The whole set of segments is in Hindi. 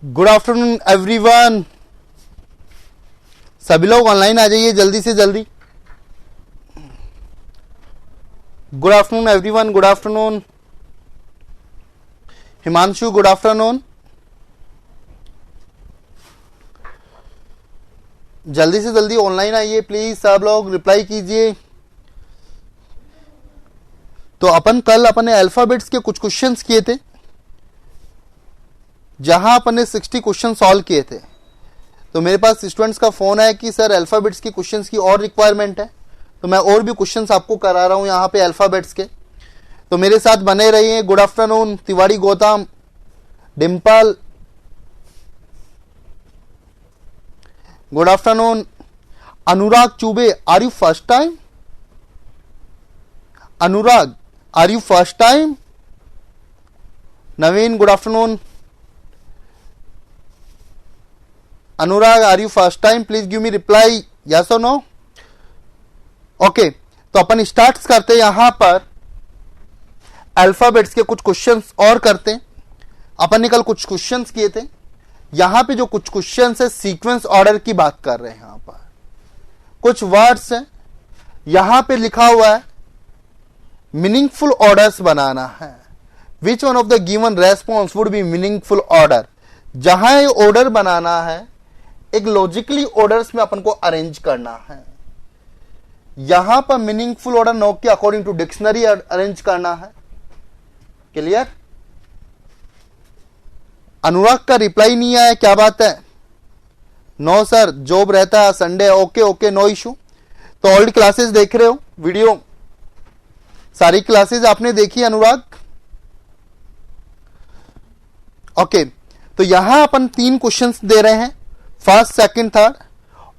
Good afternoon everyone. सभी लोग ऑनलाइन आ जाइए जल्दी से जल्दी। Good afternoon everyone, good afternoon. Himanshu good afternoon. जल्दी से जल्दी ऑनलाइन आइए प्लीज, सब लोग रिप्लाई कीजिए। तो अपन कल अपने अल्फाबेट्स के कुछ क्वेश्चंस किए थे, जहां अपन ने 60 क्वेश्चन सॉल्व किए थे। तो मेरे पास स्टूडेंट्स का फोन है कि सर अल्फाबेट्स की क्वेश्चंस की और रिक्वायरमेंट है, तो मैं और भी क्वेश्चंस आपको करा रहा हूं यहाँ पे अल्फाबेट्स के। तो मेरे साथ बने रहिए। Good afternoon Tiwari Gautam, Dimple, good afternoon. Anurag Chaubey, are you first time? Anurag, are you first time? Naveen good afternoon. Anurag, are you first time? Please give me reply, yes और नो। ओके, तो अपन स्टार्ट करते हैं यहां पर अल्फाबेट्स के कुछ क्वेश्चंस और करते हैं। अपन ने कल कुछ क्वेश्चंस किए थे, यहां पे जो कुछ क्वेश्चंस है सीक्वेंस ऑर्डर की बात कर रहे हैं। यहां पर कुछ वर्ड्स हैं, यहां पे लिखा हुआ है मीनिंगफुल ऑर्डर्स बनाना है। Which one of the given response would be meaningful order. जहां ये ऑर्डर बनाना है, एक लॉजिकली ऑर्डर्स में अपन को अरेंज करना है। यहां पर मीनिंगफुल ऑर्डर नो के अकॉर्डिंग टू डिक्शनरी अरेंज करना है। क्लियर? अनुराग का रिप्लाई नहीं आया, क्या बात है? नो सर, जॉब रहता है Sunday. Okay okay, no issue. तो ऑलरेडी क्लासेस देख रहे हो, वीडियो सारी क्लासेस आपने देखी अनुराग? ओके, तो यहां अपन 3 क्वेश्चंस दे रहे हैं, फर्स्ट सेकंड थर्ड।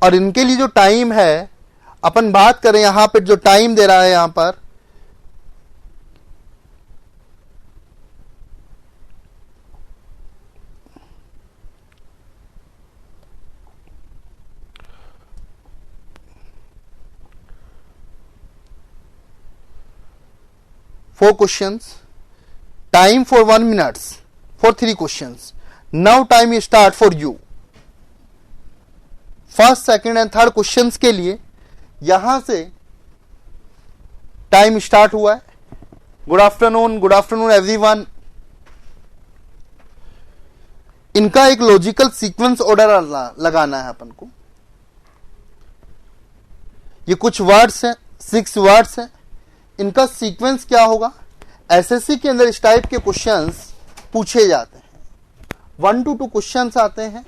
और इनके लिए जो टाइम है, अपन बात करें यहां पे जो टाइम दे रहा है यहां पर, four questions, time for 1 minute for 3 questions. Now time start for you. First second and third questions के लिए यहां से टाइम स्टार्ट हुआ है। Good afternoon everyone. इनका एक लॉजिकल सीक्वेंस ऑर्डर लगाना है अपन को। ये कुछ वर्ड्स हैं, 6 वर्ड्स हैं। इनका सीक्वेंस क्या होगा? एसएससी के अंदर इस टाइप के क्वेश्चंस पूछे जाते हैं, 1 to 2 क्वेश्चंस आते हैं।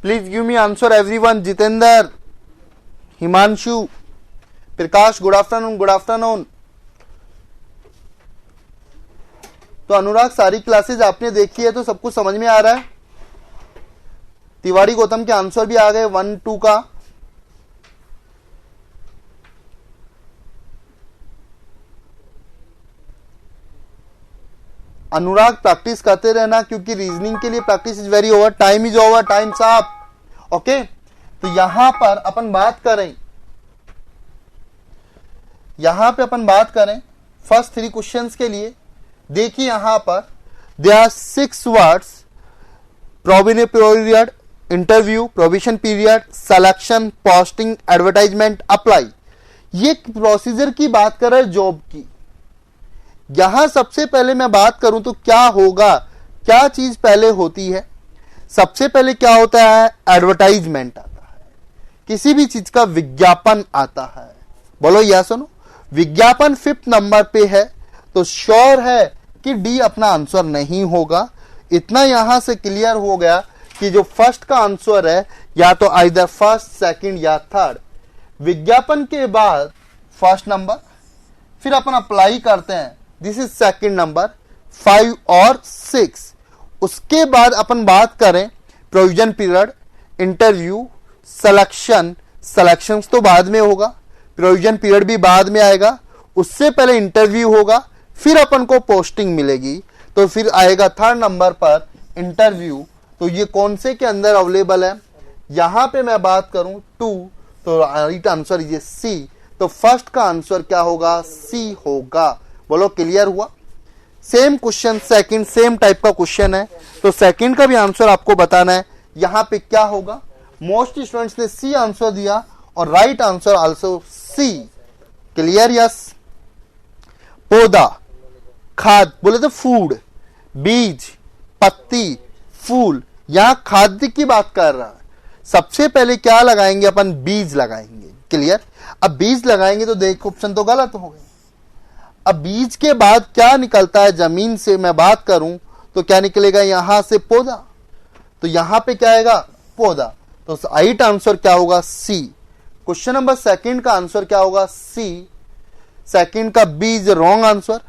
Please give me answer everyone. Jitendra, Himanshu, Prakash good afternoon. तो अनुराग सारी क्लासेस आपने देखी है, तो सब कुछ समझ में आ रहा है। तिवारी गौतम के आंसर भी आ गए 1 2 का। अनुराग प्रैक्टिस करते रहना, क्योंकि रीजनिंग के लिए practice is very over. Time is over, time साहब। ओके, तो यहां पर अपन बात करें फर्स्ट 3 क्वेश्चंस के लिए। देखिए यहां पर they are 6 words, provision period, interview, provision period, selection, posting, advertisement, apply. ये प्रोसीजर की बात कर रहे हैं जॉब की। यहां सबसे पहले मैं बात करूं तो क्या होगा, क्या चीज पहले होती है? सबसे पहले क्या होता है? एडवर्टाइजमेंट आता है, किसी भी चीज का विज्ञापन आता है। बोलो या सुनो, विज्ञापन 5th नंबर पे है, तो श्योर है कि डी अपना आंसर नहीं होगा। इतना यहां से क्लियर हो गया कि जो फर्स्ट का आंसर है या तो आइदर फर्स्ट, सेकंड या थर्ड। विज्ञापन के बाद फर्स्ट नंबर, फिर अपन अप्लाई करते हैं, दिस इज सेकंड नंबर, 5 और 6। उसके बाद अपन बात करें प्रोविजन पीरियड, इंटरव्यू, सिलेक्शन तो बाद में होगा, प्रोविजन पीरियड भी बाद में आएगा, उससे पहले इंटरव्यू होगा, फिर अपन को पोस्टिंग मिलेगी, तो फिर आएगा थर्ड नंबर पर इंटरव्यू। तो ये कौन से के अंदर अवेलेबल है? यहां पे मैं बात करूं 2, तो राइट आंसर ये सी। तो फर्स्ट का आंसर क्या होगा? सी होगा। बोलो क्लियर हुआ? Same question, second same type का क्वेश्चन है। तो सेकंड का भी आंसर आपको बताना है यहां पे क्या होगा। मोस्ट स्टूडेंट्स ने सी आंसर दिया और राइट आंसर आल्सो सी। क्लियर? यस। पौधा, खाद बोले तो फूड, बीज, पत्ती, फूल, यहां खाद्य की बात कर रहा है। सबसे पहले क्या लगाएंगे अपन? बीज लगाएंगे। क्लियर? अब बीज लगाएंगे तो देखो ऑप्शन तो गलत हो गए। अब बीज के बाद क्या निकलता है जमीन से मैं बात करूं तो क्या निकलेगा? यहां से पौधा, तो यहां पे क्या आएगा? पौधा। तो राइट आंसर क्या होगा? सी। क्वेश्चन नंबर सेकंड का आंसर क्या होगा? सी। सेकंड का बीज रॉन्ग आंसर।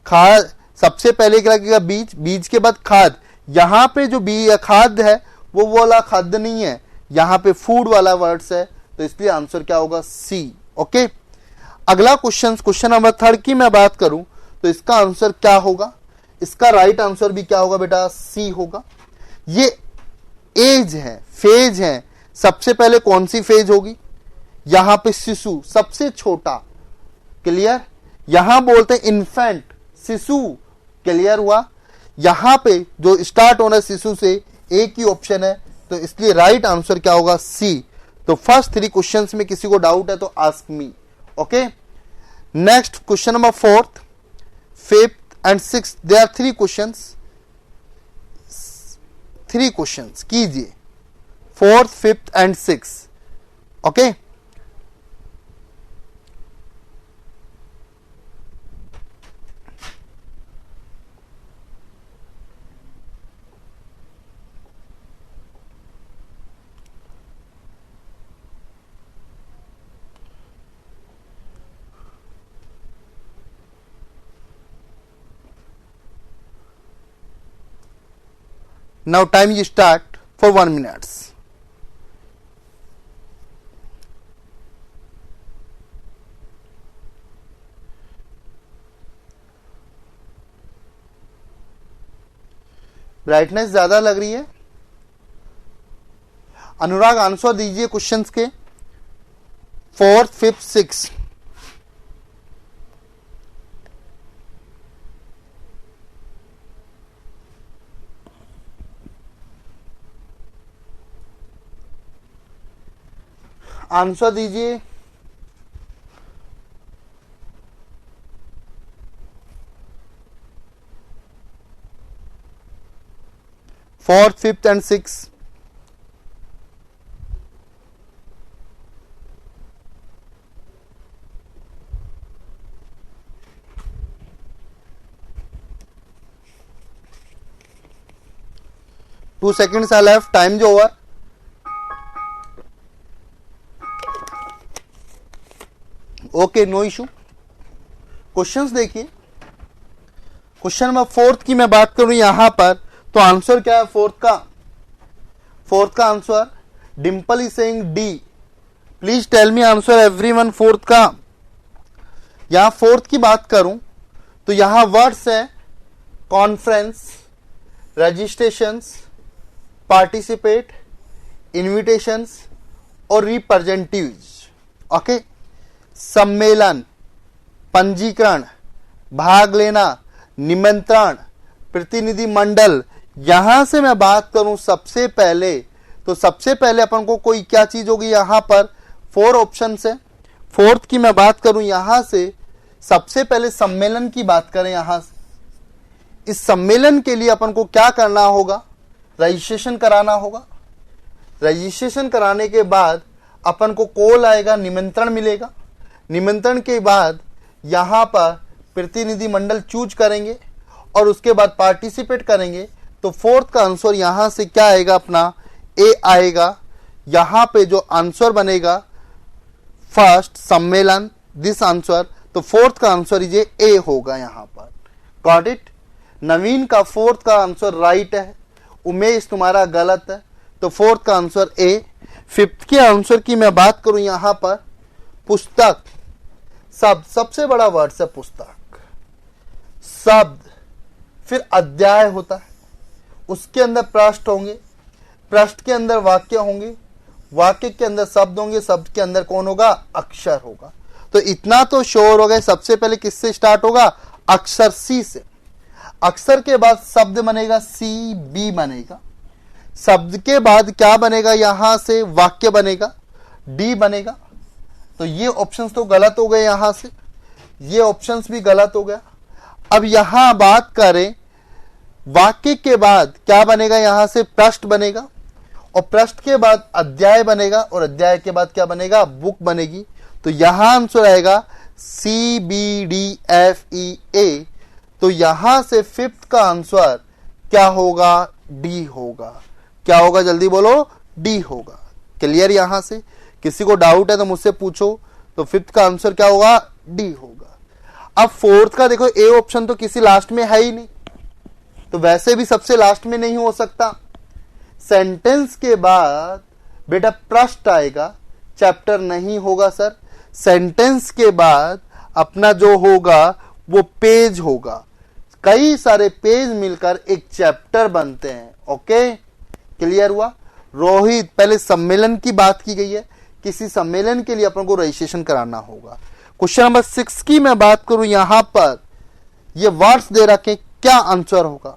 खाद, सबसे पहले क्या लगेगा? बीज, बीज के बाद खाद। यहां पे जो बीज खाद है वो वाला खाद्य नहीं है, यहां पे फूड वाला वर्ड्स है, तो इसलिए आंसर क्या होगा? सी। ओके। अगला क्वेश्चन नंबर थर्ड की मैं बात करूं तो इसका आंसर क्या होगा? इसका राइट आंसर भी क्या होगा बेटा? सी होगा। ये एज है, फेज है। सबसे पहले कौन सी फेज होगी? यहां पे शिशु, सबसे छोटा। क्लियर? यहां बोलते हैं इन्फेंट, शिशु। क्लियर हुआ? यहां पे जो स्टार्ट होना है शिशु से, एक ही ऑप्शन है, तो इसलिए राइट आंसर क्या होगा? सी। तो फर्स्ट थ्री क्वेश्चंस में किसी को डाउट है तो ask me. Okay. Next question number fourth, fifth and six, they are three questions कीजिए, fourth, fifth and six. Okay. Now time you start for 1 minute. Brightness ज्यादा लग रही है। अनुराग आंसर दीजिए क्वेश्चंस के, फोर्थ, फिफ्थ, सिक्स। आंसर दीजिए। Fourth, fifth and six. Two seconds are left, time जो over. Okay, no issue. Questions देखिए। क्वेश्चन नंबर फोर्थ की मैं बात करूं यहां पर, तो आंसर क्या है फोर्थ का? फोर्थ का answer, Dimple is saying D. Please tell me answer everyone fourth का। यहां फोर्थ की बात करूं तो यहां वर्ड्स है कॉन्फ्रेंस, रजिस्ट्रेशंस, पार्टिसिपेट, इनविटेशंस और रिप्रेजेंटेटिव्स। ओके। सम्मेलन, पंजीकरण, भाग लेना, निमंत्रण, प्रतिनिधि मंडल। यहां से मैं बात करूं सबसे पहले, तो सबसे पहले अपन को कोई क्या चीज होगी? यहां पर फोर ऑप्शन है। फोर्थ की मैं बात करूं यहां से, सबसे पहले सम्मेलन की बात करें। यहां से इस सम्मेलन के लिए अपन को क्या करना होगा? रजिस्ट्रेशन कराना होगा। रजिस्ट्रेशन कराने के बाद अपन को कॉल आएगा, निमंत्रण मिलेगा। निमंत्रण के बाद यहां पर प्रतिनिधि मंडल चूज करेंगे और उसके बाद पार्टिसिपेट करेंगे। तो फोर्थ का आंसर यहां से क्या आएगा? अपना ए आएगा। यहां पे जो आंसर बनेगा फर्स्ट, सम्मेलन, दिस आंसर, तो फोर्थ का आंसर ये ए होगा यहां पर। Got it? नवीन का फोर्थ का आंसर राइट है, उमेश तुम्हारा गलत है, तो फोर्थ का आंसर ए। फिफ्थ के आंसर की मैं बात करूं यहां पर, पुस्तक, शब्द, सबसे बड़ा वर्ड है पुस्तक। शब्द, फिर अध्याय होता है, उसके अंदर पृष्ठ होंगे, पृष्ठ के अंदर वाक्य होंगे, वाक्य के अंदर शब्द होंगे, शब्द के अंदर कौन होगा? अक्षर होगा। तो इतना तो श्योर हो गए। सबसे पहले किससे स्टार्ट होगा? अक्षर सी से। अक्षर के बाद शब्द बनेगा, सी बी बनेगा। शब्द के बाद क्या बनेगा, यहां से वाक्य बनेगा, डी बनेगा। तो ये ऑप्शंस तो गलत हो गए, यहां से ये ऑप्शंस भी गलत हो गया। अब यहां बात करें वाक्य के बाद क्या बनेगा, यहां से पृष्ठ बनेगा और पृष्ठ के बाद अध्याय बनेगा और अध्याय के बाद क्या बनेगा, बुक बनेगी। तो यहां आंसर आएगा C B D F E A. तो यहां से फिफ्थ का आंसर क्या होगा, डी होगा। क्या होगा, जल्दी बोलो, डी होगा। क्लियर? यहां से किसी को डाउट है तो मुझसे पूछो। तो फिफ्थ का आंसर क्या होगा, डी होगा। अब फोर्थ का देखो, ए ऑप्शन तो किसी लास्ट में है ही नहीं, तो वैसे भी सबसे लास्ट में नहीं हो सकता। सेंटेंस के बाद बेटा पृष्ठ आएगा, चैप्टर नहीं होगा सर। सेंटेंस के बाद अपना जो होगा वो पेज होगा। कई सारे पेज मिलकर एक चैप्टर बनते हैं। ओके, क्लियर हुआ? रोहित, पहले सम्मेलन की बात की गई है, किसी सम्मेलन के लिए अपन को रजिस्ट्रेशन कराना होगा। क्वेश्चन नंबर 6 की मैं बात करूं, यहां पर ये वर्ड्स दे रखे, क्या आंसर होगा?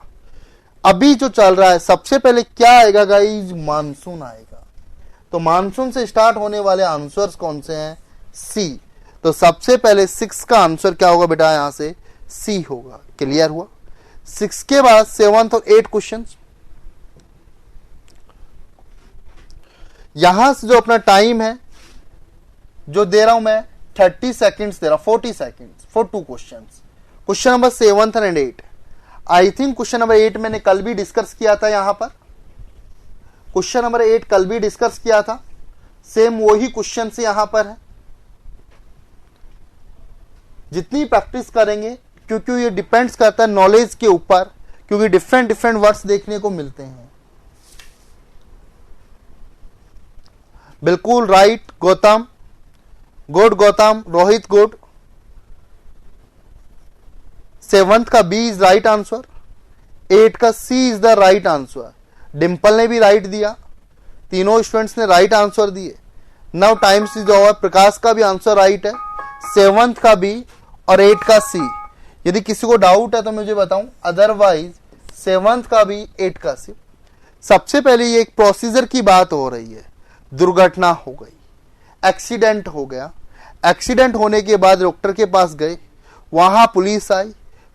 अभी जो चल रहा है सबसे पहले क्या आएगा गाइस, मानसून आएगा। तो मानसून से स्टार्ट होने वाले आंसर्स कौन से हैं, सी। तो सबसे पहले 6 का आंसर क्या होगा बेटा, यहां से सी होगा। क्लियर हुआ? 6 के बाद 7th और 8 क्वेश्चन। यहां से जो अपना टाइम है जो दे रहा हूं मैं 30 सेकेंड्स दे रहा हूं, 40 seconds for 2 question. Question number 7th and 8। I think question number 8 मैंने कल भी डिस्कस किया था। यहां पर क्वेश्चन नंबर 8 कल भी डिस्कस किया था, सेम वही क्वेश्चन से यहां पर है। जितनी प्रैक्टिस करेंगे, क्योंकि ये डिपेंड्स करता है नॉलेज के ऊपर, क्योंकि डिफरेंट डिफरेंट वर्ड्स देखने को मिलते हैं। बिल्कुल right Gautam, good Gautam, Rohit good. 7th का बी इज राइट आंसर, 8 का C is the right answer. Dimple ने भी राइट दिया, तीनों स्टूडेंट्स ने राइट आंसर दिए। Now times is over. Prakash का भी आंसर राइट है, 7th का बी और 8 का सी। यदि किसी को डाउट है तो मुझे बताऊं, अदरवाइज 7th का बी, 8 का सी। सबसे पहले ये एक प्रोसीजर की बात हो रही है। दुर्घटना हो गई, एक्सीडेंट हो गया। एक्सीडेंट होने के बाद डॉक्टर के पास गए, वहां पुलिस आई,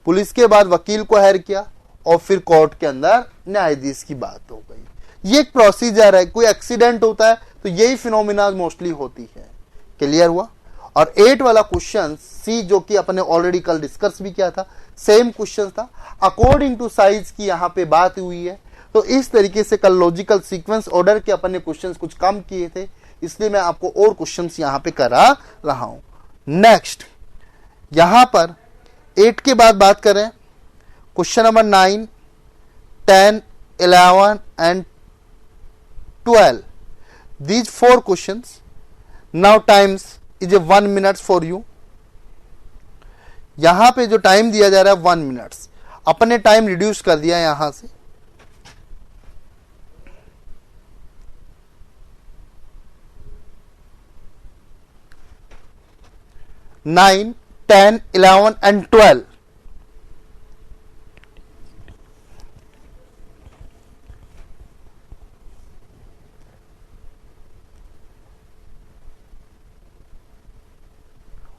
पुलिस के बाद वकील को हायर किया और फिर कोर्ट के अंदर न्यायाधीश की बात हो गई। ये एक प्रोसीजर है। कोई एक्सीडेंट होता है तो यही फिनोमिना मोस्टली होती है। क्लियर हुआ? और 8 वाला क्वेश्चन सी, जो कि अपने ऑलरेडी कल डिस्कस भी किया था, सेम क्वेश्चन था। अकॉर्डिंग टू साइज की यहां पे बात हुई है। तो इस तरीके से कल लॉजिकल सीक्वेंस ऑर्डर के अपन ने क्वेश्चंस कुछ कम किए थे, इसलिए मैं आपको और क्वेश्चंस यहां पे करा रहा हूं। नेक्स्ट, यहां पर 8 के बाद बात करें, question number 9, 10, 11 and 12। These 4 questions. Now times is a 1 minute for you. यहां पे जो टाइम दिया जा रहा है 1 मिनट, अपने टाइम रिड्यूस कर दिया यहां से। Nine, 10, 11 and 12।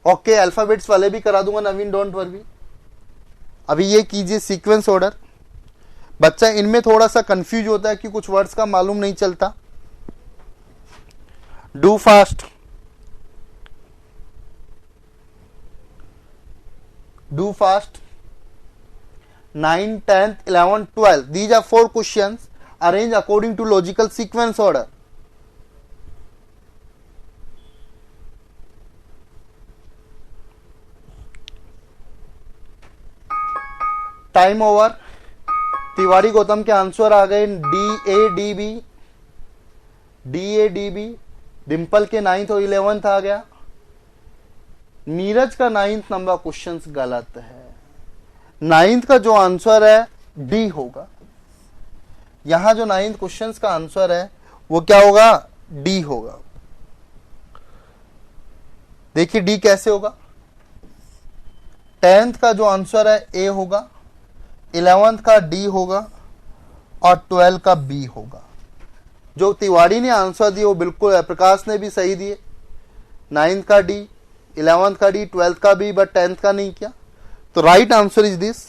ओके, अल्फाबेट्स वाले भी करा दूंगा नवीन, डोंट वरी। अभी ये कीजिए सीक्वेंस ऑर्डर। बच्चा इनमें थोड़ा सा कंफ्यूज होता है कि कुछ वर्ड्स का मालूम नहीं चलता। Do fast, do fast। 9, 10, 11, 12, these are 4 questions arranged according to logical sequence order। Time over. Tiwari Gautam के आंसर आ गए D A D B, D A D B. Dimple के 9th और 11th आ गया। नीरज का 9th नंबर क्वेश्चन गलत है। 9th का जो आंसर है डी होगा। यहां जो 9th क्वेश्चन का आंसर है वो क्या होगा, डी होगा। देखिए डी कैसे होगा। 10th का जो आंसर है ए होगा, 11th का डी होगा और 12 का बी होगा। जो तिवारी ने आंसर दिए वो बिल्कुल है, प्रकाश ने भी सही दिए। 9th का डी, 11th का डी, 12th का बी, बट 10th का नहीं किया। तो राइट आंसर इज दिस।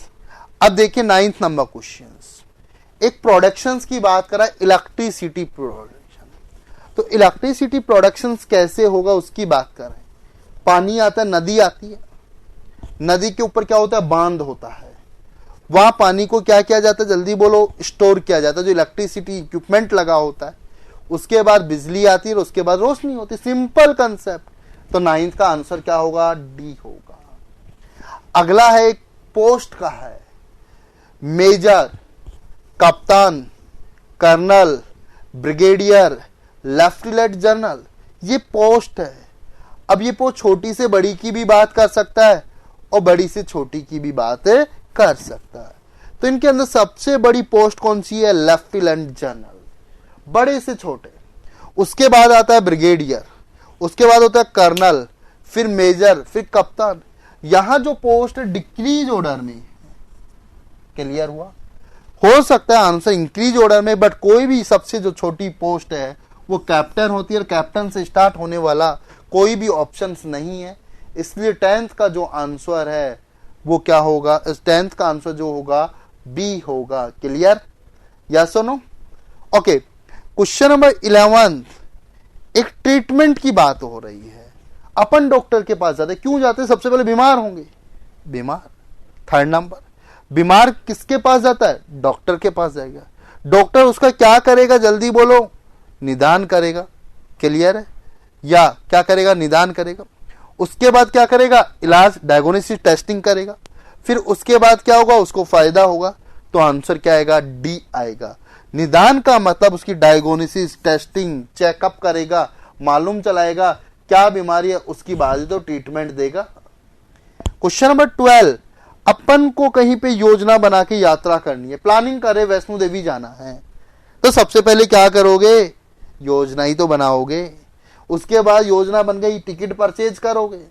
अब देखिए 9th नंबर क्वेश्चन, एक प्रोडक्शंस की बात करा, इलेक्ट्रिसिटी प्रोडक्शन। तो इलेक्ट्रिसिटी प्रोडक्शंस कैसे होगा उसकी बात करें। पानी आता है, नदी आती है, नदी के ऊपर क्या होता है, बांध होता है। वहां पानी को क्या किया जाता है, जल्दी बोलो, स्टोर किया जाता है, जो इलेक्ट्रिसिटी इक्विपमेंट लगा होता है। उसके बाद बिजली आती है और उसके बाद रोशनी होती है। Simple concept. तो 9th का आंसर क्या होगा, डी होगा। अगला है एक पोस्ट का है, मेजर, कप्तान, कर्नल, ब्रिगेडियर, लेफ्टिनेंट जनरल, ये पोस्ट है। अब ये पोस्ट छोटी से बड़ी की भी बात कर सकता है और बड़ी से छोटी की भी बात कर सकता है। तो इनके अंदर सबसे बड़ी पोस्ट कौन सी है, लेफ्टिनेंट जनरल, बड़े से छोटे। उसके बाद आता है ब्रिगेडियर, उसके बाद होता है कर्नल, फिर मेजर, फिर कप्तान। यहां जो पोस्ट है डिक्रीज ऑर्डर में। क्लियर हुआ। हो सकता है आंसर इंक्रीज ऑर्डर में, बट कोई भी सबसे जो छोटी पोस्ट है वो कैप्टन होती है और कैप्टन से स्टार्ट होने वाला कोई भी ऑप्शंस नहीं है। इसलिए 10th का जो आंसर है वो क्या होगा, 10th का आंसर जो होगा बी होगा। क्लियर, यस और नो? ओके, क्वेश्चन नंबर 11, एक ट्रीटमेंट की बात हो रही है। अपन डॉक्टर के पास जाते, क्यों जाते? सबसे पहले बीमार होंगे, बीमार। 3rd नंबर, बीमार किसके पास जाता है, डॉक्टर के पास जाएगा। डॉक्टर उसका क्या करेगा, जल्दी बोलो, निदान करेगा। क्लियर है, या क्या करेगा, निदान करेगा। उसके बाद क्या करेगा, इलाज, डायग्नोसिस, टेस्टिंग करेगा। फिर उसके बाद क्या होगा, उसको फायदा होगा। तो आंसर क्या आएगा, डी आएगा। निदान का मतलब उसकी डायग्नोसिस, टेस्टिंग, चेकअप करेगा, मालूम चलाएगा क्या बीमारी है, उसकी बाद तो ट्रीटमेंट देगा। क्वेश्चन नंबर 12, अपन को कहीं पे योजना बना के यात्रा करनी है, प्लानिंग करे, वैष्णो देवी जाना है। तो सबसे पहले क्या करोगे, योजना ही तो बनाओगे। उसके बाद योजना बन गई, टिकट परचेज करोगे।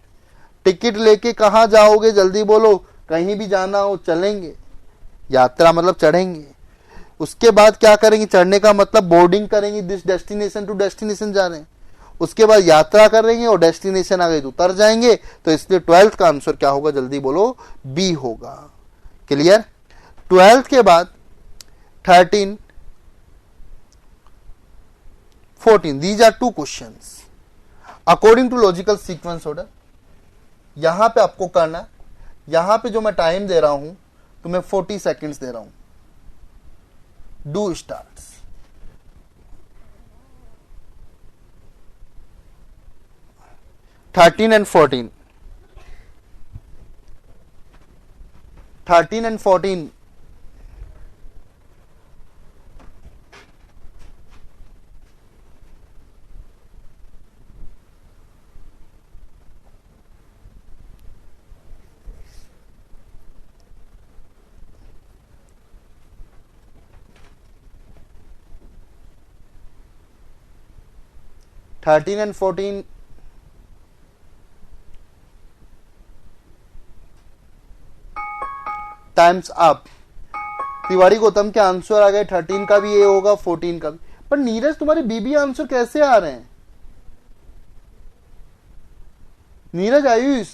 टिकट लेके कहां जाओगे, जल्दी बोलो, कहीं भी जाना हो चलेंगे, यात्रा मतलब चढ़ेंगे। उसके बाद क्या करेंगे, चढ़ने का मतलब बोर्डिंग करेंगे, दिस डेस्टिनेशन टू डेस्टिनेशन जा रहे हैं। उसके बाद यात्रा करेंगे और डेस्टिनेशन आ गई तो उतर जाएंगे। तो इसलिए 12th का आंसर क्या होगा, जल्दी बोलो, बी होगा। क्लियर। 12th के बाद 13, 14, these are 2 questions according to logical sequence order. यहां पे आपको करना है, यहां पे जो मैं टाइम दे रहा हूं तुम्हें 40 सेकेंड्स दे रहा हूं। Do starts. 13 and 14, 13 and 14, times up. Tiwari Gautam के आंसर आ गए, 13 का भी ये होगा, 14 का भी। पर नीरज तुम्हारे बीबी आंसर कैसे आ रहे हैं? नीरज, आयुष,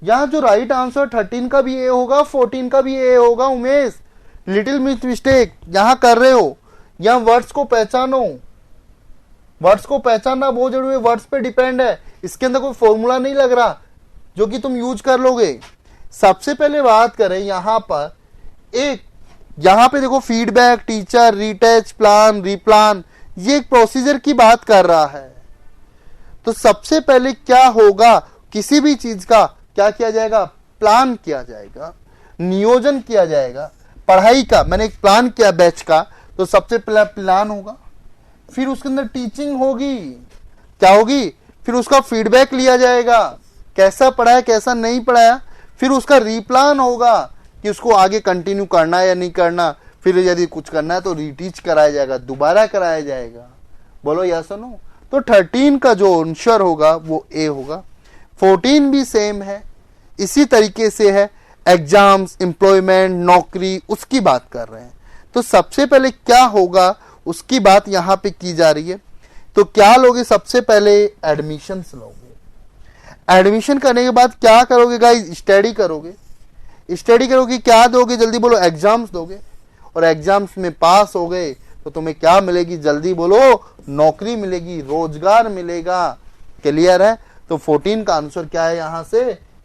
यहां जो राइट आंसर 13 का भी ए होगा, 14 का भी ए होगा। उमेश, लिटिल मिस्टेक यहां कर रहे हो। यहां वर्ड्स को पहचानो, वर्ड्स को पहचानना बहुत जरूरी है, वर्ड्स पे डिपेंड है। इसके अंदर कोई फॉर्मूला नहीं लग रहा जो कि तुम यूज कर लोगे। सबसे पहले बात करें यहां पर, एक यहां पे देखो, फीडबैक, टीचर, रीटेच, प्लान, रीप्लान, ये एक प्रोसीजर की बात कर रहा है। तो सबसे पहले क्या होगा, किसी भी चीज का क्या किया जाएगा, प्लान किया जाएगा, नियोजन किया जाएगा। पढ़ाई का मैंने एक प्लान किया बैच का, तो सबसे पहला प्लान होगा, फिर उसके अंदर टीचिंग होगी, क्या होगी, फिर उसका फीडबैक लिया जाएगा, कैसा पढ़ाया कैसा नहीं पढ़ाया, फिर उसका रीप्लान होगा कि उसको आगे कंटिन्यू करना है या नहीं करना, फिर यदि कुछ करना है तो रीटीच कराया जाएगा, दोबारा कराया जाएगा। बोलो यस और नो। तो 13 का जो आंसर होगा वो ए होगा। 14 भी सेम है, इसी तरीके से है। एग्जाम्स, एम्प्लॉयमेंट, नौकरी, उसकी बात कर रहे हैं। तो सबसे पहले क्या होगा उसकी बात यहां पे की जा रही है। तो क्या लोगे, सबसे पहले एडमिशन्स लोगे। एडमिशन करने के बाद क्या करोगे गाइस, स्टडी करोगे। स्टडी करोगे, क्या दोगे, जल्दी बोलो, एग्जाम्स दोगे। और एग्जाम्स में पास हो गए तो तुम्हें क्या मिलेगी, जल्दी बोलो, नौकरी मिलेगी, रोजगार मिलेगा। क्लियर है। तो 14 का आंसर क्या है, यहां से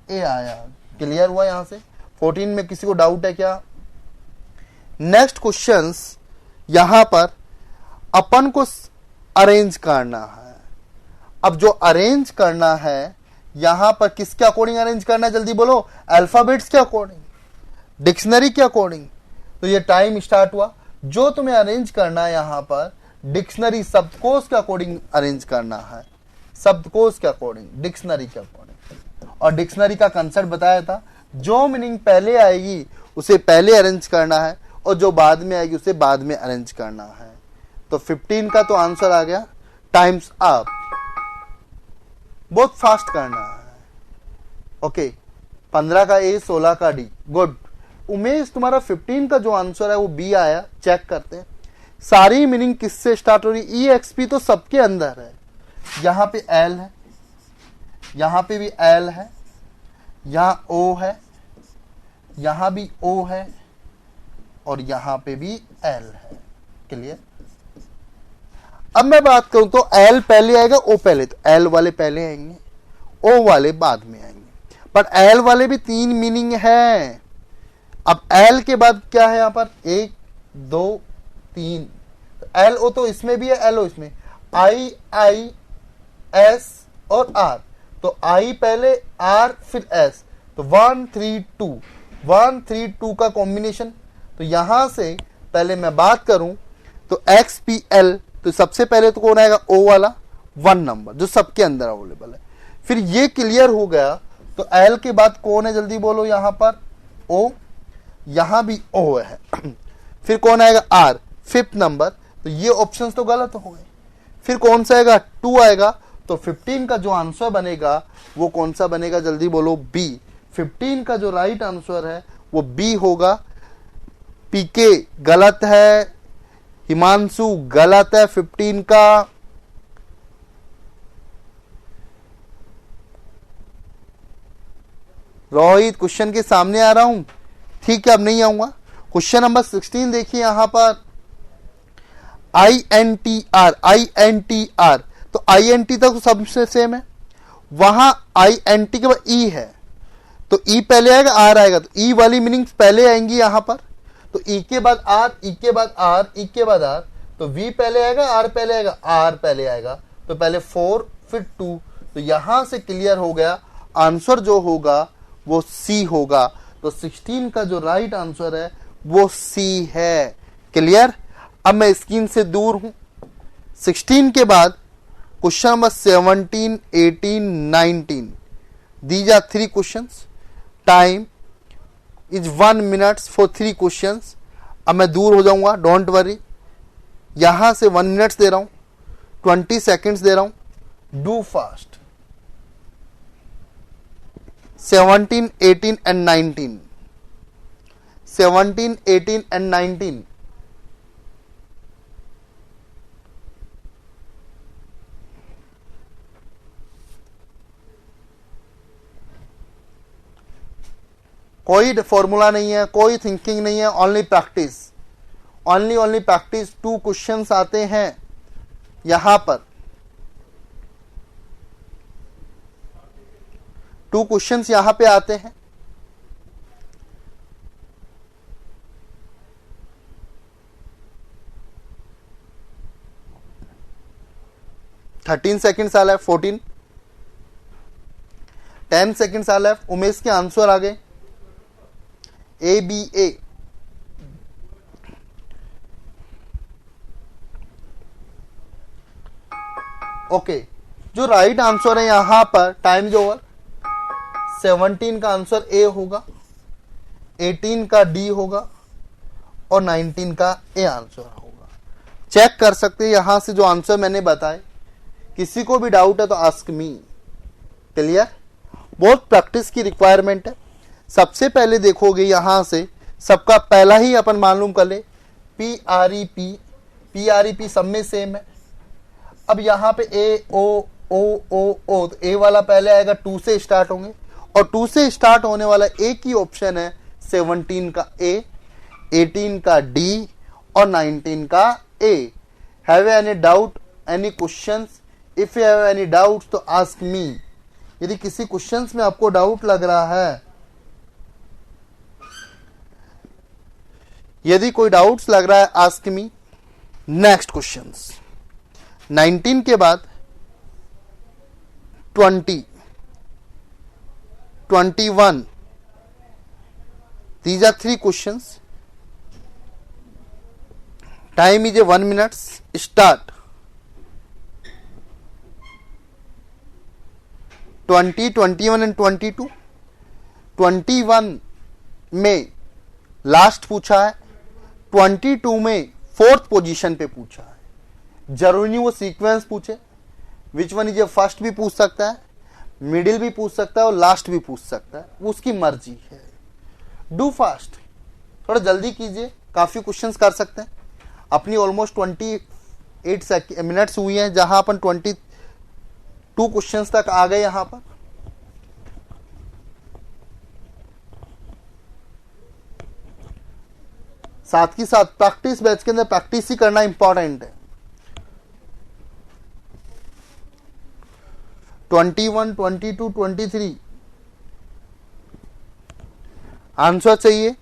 ए आया। क्लियर हुआ यहां से। 14 में किसी को डाउट है क्या? नेक्स्ट क्वेश्चंस यहां पर अपन को अरेंज करना है। अब जो अरेंज करना है यहां पर किसके अकॉर्डिंग अरेंज करना है, जल्दी बोलो, अल्फाबेट्स के अकॉर्डिंग, डिक्शनरी के अकॉर्डिंग। तो ये टाइम स्टार्ट हुआ। जो तुम्हें अरेंज करना है यहां पर डिक्शनरी शब्दकोश के अकॉर्डिंग अरेंज करना है, शब्दकोश के अकॉर्डिंग, डिक्शनरी के अकॉर्डिंग। और डिक्शनरी का कंसेप्ट बताया था, जो मीनिंग पहले आएगी उसे पहले अरेंज करना है और जो बाद में आएगी उसे बाद में अरेंज करना है। तो 15 का तो आंसर आ गया। Times up. बहुत फास्ट करना है। ओके, 15 का ए, 16 का डी। गुड। उमेश, तुम्हारा 15 का जो आंसर है वो बी आया। चेक करते हैं सारी मीनिंग किससे स्टार्ट हो रही। ई एक्सपी तो सबके अंदर है। यहां पे एल है, यहां पे भी एल है, यहां ओ है, यहां भी ओ है और यहां पे भी एल है। क्लियर। अब मैं बात करूं तो एल पहले आएगा, ओ पहले। तो एल वाले पहले आएंगे, ओ वाले बाद में आएंगे। पर एल वाले भी 3 मीनिंग है। अब एल के बाद क्या है यहां पर, 1 2 3। एल ओ तो इसमें भी है, एल ओ इसमें। आई आई एस और आर। तो आई पहले, आर फिर एस। तो 1 3 2, 1 3 2 का कॉम्बिनेशन। तो यहां से पहले मैं बात करूं तो एक्स पी एल। तो सबसे पहले तो कौन आएगा, ओ वाला 1 नंबर जो सबके अंदर अवेलेबल है। फिर ये क्लियर हो गया। तो एल के बाद कौन है, जल्दी बोलो, यहां पर ओ, यहां भी ओ है। फिर कौन आएगा, आर 5th नंबर। तो ये ऑप्शंस तो गलत हो गए। फिर कौन सा आएगा, 2 आएगा। तो 15 का जो आंसर बनेगा वो कौन सा बनेगा, जल्दी बोलो, बी। 15 का जो राइट आंसर है वो बी होगा। पीके गलत है, हिमांशु गलत है 15 का। रोहित, क्वेश्चन के सामने आ रहा हूं, ठीक है, अब नहीं आऊंगा। क्वेश्चन नंबर 16 देखिए यहां पर, INTR, INTR। तो INT तक तो सबसे सेम है। वहां INT के बाद ई है, तो ई पहले आएगा, आर आएगा। तो ई वाली मीनिंग पहले आएंगी यहां पर। तो ई के बाद आर, ई के बाद आर, ई के बाद आर। तो वी पहले आएगा, आर पहले आएगा, आर पहले आएगा। तो पहले 4 फिर 2। तो यहां से क्लियर हो गया, आंसर जो होगा वो सी होगा। तो 16 का जो राइट आंसर है वो सी है। क्लियर। अब मैं स्क्रीन से दूर हूं। 16 के बाद question number 17, 18, 19। These are 3 questions. Time is 1 minute for 3 questions. अब मैं दूर हो जाऊंगा, डोंट वरी। यहां से 1 minute दे रहा हूं, 20 seconds दे रहा हूं। Do fast. 17, 18 and 19। 17, 18 and 19। कोई फॉर्मूला नहीं है, कोई थिंकिंग नहीं है, only practice. Only practice. 2 questions आते हैं यहां पर, 2 क्वेश्चंस यहां पे आते हैं। $13 seconds आ रहा है, 14, 10 seconds आ रहा है। उमेश के आंसर आ गए, ABA। ओके, जो राइट आंसर है यहां पर, टाइम इज ओवर। 17 का आंसर ए होगा, 18 का डी होगा और 19 का ए आंसर होगा। चेक कर सकते हैं यहां से जो आंसर मैंने बताए। किसी को भी डाउट है तो आस्क मी। क्लियर। बहुत प्रैक्टिस की रिक्वायरमेंट है। सबसे पहले देखोगे यहां से सबका पहला ही अपन मालूम कर ले, पी सब में सेम है। अब यहाँ पे ए ओ ओ ओ ओ, तो ए वाला पहले आएगा, 2 से स्टार्ट होंगे और 2 से स्टार्ट होने वाला एक ही ऑप्शन है 17 का ए, 18 का डी और 19 का A. Have any doubt, any questions? If you have any doubt तो आस्क मी। यदि किसी क्वेश्चंस में आपको डाउट लग रहा है, यदि कोई डाउट्स लग रहा है, आस्क मी। नेक्स्ट क्वेश्चंस 19 के बाद 20, 21, these are 3 questions. Time is 1 minute. Start. 20, 21 and 22. 21 में लास्ट पूछा है, 22 में 4th पोजीशन पे पूछा है। जरूरी नहीं वो सीक्वेंस पूछे, which one is a first भी पूछ सकता है, मिडिल भी पूछ सकता है और लास्ट भी पूछ सकता है, वो उसकी मर्जी है। डू फास्ट, थोड़ा जल्दी कीजिए, काफी क्वेश्चंस कर सकते हैं। अपनी ऑलमोस्ट 28 मिनट्स हुई हैं, जहां अपन 22 क्वेश्चंस तक आ गए। यहां पर साथ ही साथ प्रैक्टिस बैच के अंदर प्रैक्टिस ही करना इंपॉर्टेंट है। 21, 22, 23 आंसर चाहिए।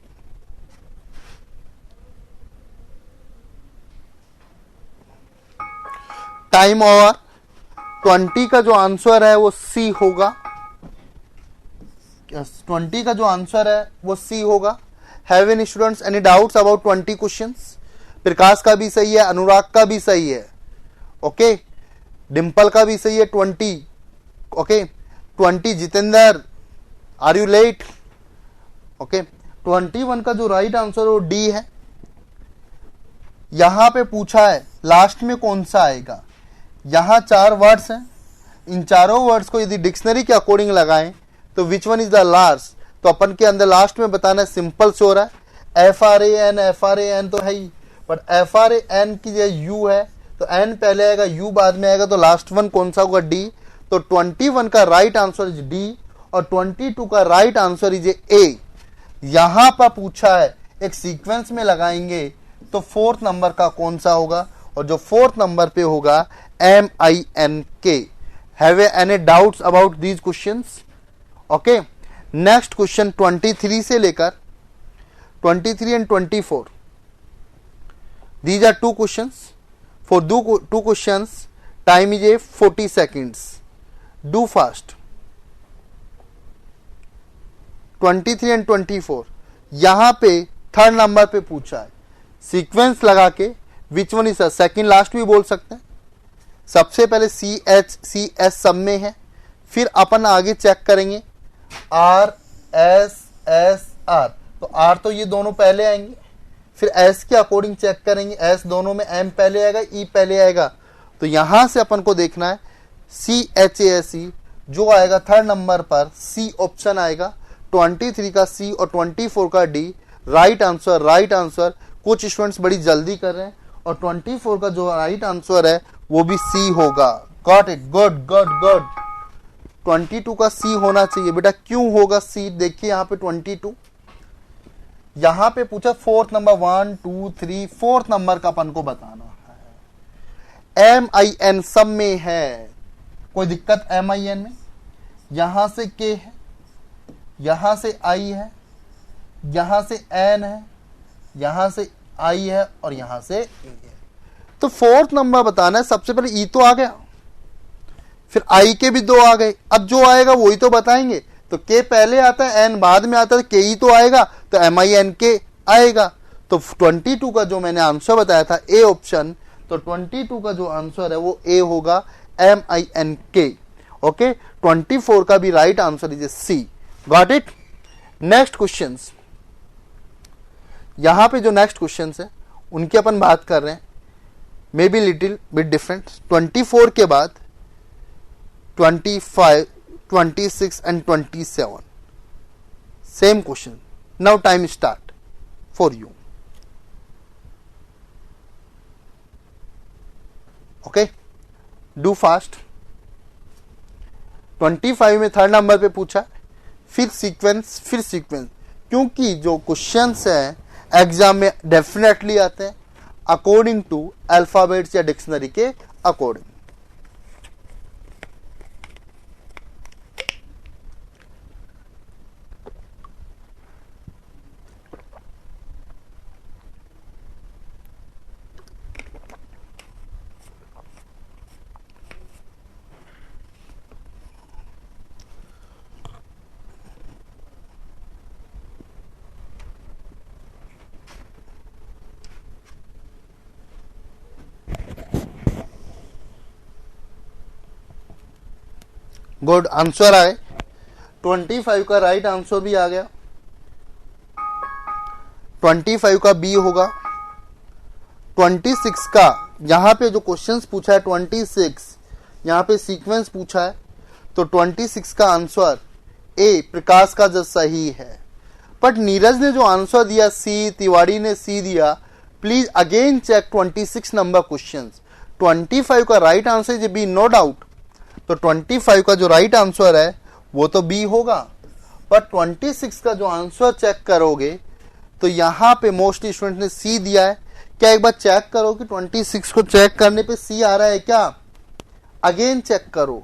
Time over. 20 का जो आंसर है वो सी होगा। 20 का जो आंसर है वो सी होगा। Have any students any doubts about 20 questions? Prakash का भी सही है, अनुराग का भी सही है, ओके, डिंपल का भी सही है 20, okay, 20 Jitendra, are you late? Okay, 21 का जो राइट आंसर वो डी है। यहां पे पूछा है लास्ट में कौन सा आएगा। यहां 4 वर्ड्स हैं, इन चारों वर्ड्स को यदि डिक्शनरी के अकॉर्डिंग लगाएं तो which one is the last, तो अपन के अंदर लास्ट में बताना सिंपल से हो रहा है। FRAN तो है ही, बट FRAN की जो यू है तो एन पहले आएगा, यू बाद में आएगा, तो लास्ट वन कौन सा होगा? डी। तो 21 का राइट आंसर इज डी और 22 का राइट आंसर इज ए। यहां पर पूछा है एक सीक्वेंस में लगाएंगे तो 4th नंबर का कौन सा होगा, और जो 4th नंबर पे होगा MINK। Have any doubts about these questions? Okay, next question 23 से लेकर 23 and 24, these are 2 questions. For 2 questions time is 40 seconds. Do fast. 23 and 24 यहां पे 3rd नंबर पे पूछा है, सीक्वेंस लगा के which one is second last भी बोल सकते हैं। सबसे पहले CH सब में है, फिर अपन आगे चेक करेंगे RSSR, तो R तो ये दोनों पहले आएंगे, फिर S के अकॉर्डिंग चेक करेंगे, S दोनों में M पहले आएगा, E पहले आएगा, तो यहां से अपन को देखना है CHASE जो आएगा 3rd नंबर पर, C ऑप्शन आएगा। 23 का C और 24 का D। Right answer. कुछ स्टूडेंट्स बड़ी जल्दी कर रहे हैं और 24 का जो राइट आंसर है वो भी C होगा। Got it, good good good. 22 का C होना चाहिए बेटा। क्यों होगा C? देखिए यहाँ पे 22, यहाँ पे पूछा 4th नंबर, 1 2 3 4th नंबर का अपन को बताना है। MIN सब में है, कोई दिक्कत MIN में? यहां से K है, यहां से I है, यहां से N है, यहां से I है और यहां से E है। तो 4th नंबर बताना है। सबसे पहले E तो आ गया, फिर I के भी 2 आ गए, अब जो आएगा वही तो बताएंगे। तो K पहले आता है, N बाद में आता है, तो KE तो आएगा, तो MINK आएगा। तो 22 का जो मैंने आंसर बताया था A ऑप्शन, तो 22 का जो आंसर है वो A होगा, MINK। ओके, 24 का भी right answer is C। Got it. Next questions, यहां पे जो नेक्स्ट क्वेश्चंस है उनकी अपन बात कर रहे हैं, may be little bit different. 24 के बाद 25, 26 and 27 Same question. Now time start for you. Okay, do fast. 25 में थर्ड नंबर पे पूछा, फिर सीक्वेंस, क्योंकि जो क्वेश्चंस हैं एग्जाम में डेफिनेटली आते हैं अकॉर्डिंग टू अल्फाबेट्स या डिक्शनरी के अकॉर्डिंग. गुड, आंसर आए. 25 का राइट आंसर भी आ गया. 25 का बी होगा. 26 का यहां पे जो क्वेश्चंस पूछा है 26 यहां पे सीक्वेंस पूछा है, तो 26 का आंसर ए प्रकाश का जो सही है. बट नीरज ने जो आंसर दिया सी, तिवारी ने सी दिया. Please again check 26 number questions. 25 का right answer is B, no doubt. तो 25 का जो राइट आंसर है वो तो बी होगा. पर 26 का जो आंसर चेक करोगे तो यहां पे मोस्टली स्टूडेंट ने सी दिया है. क्या एक बार चेक करो कि 26 को चेक करने पे सी आ रहा है क्या? अगेन चेक करो.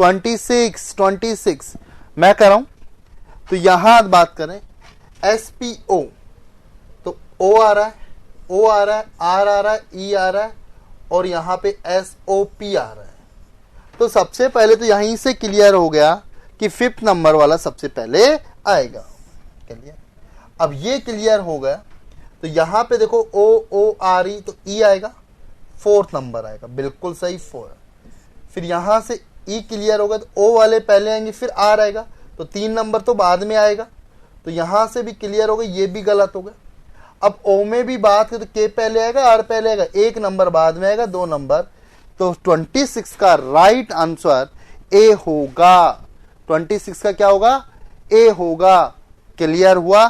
26 मैं कर रहा हूं. तो यहां बात करें SPO, तो O आ रहा है, O आ रहा है, R आ रहा है, E आ रहा है और यहां पे SOP आ रहा है. तो सबसे पहले तो यहीं से क्लियर हो गया कि 5th नंबर वाला सबसे पहले आएगा. क्लियर? अब ये क्लियर हो गया तो यहां पे देखो ORE, तो E आएगा, 4th नंबर आएगा. बिल्कुल सही, 4. फिर यहां से E क्लियर होगा तो O वाले पहले आएंगे, फिर R आएगा, तो 3 नंबर तो बाद में आएगा. तो यहां से भी क्लियर हो गया, ये भी गलत हो गया. अब O में भी बात करें तो K पहले आएगा, R पहले आएगा, 1 नंबर बाद में आएगा, 2 नंबर. तो 26 का राइट आंसर ए होगा. 26 का क्या होगा? ए होगा. क्लियर हुआ?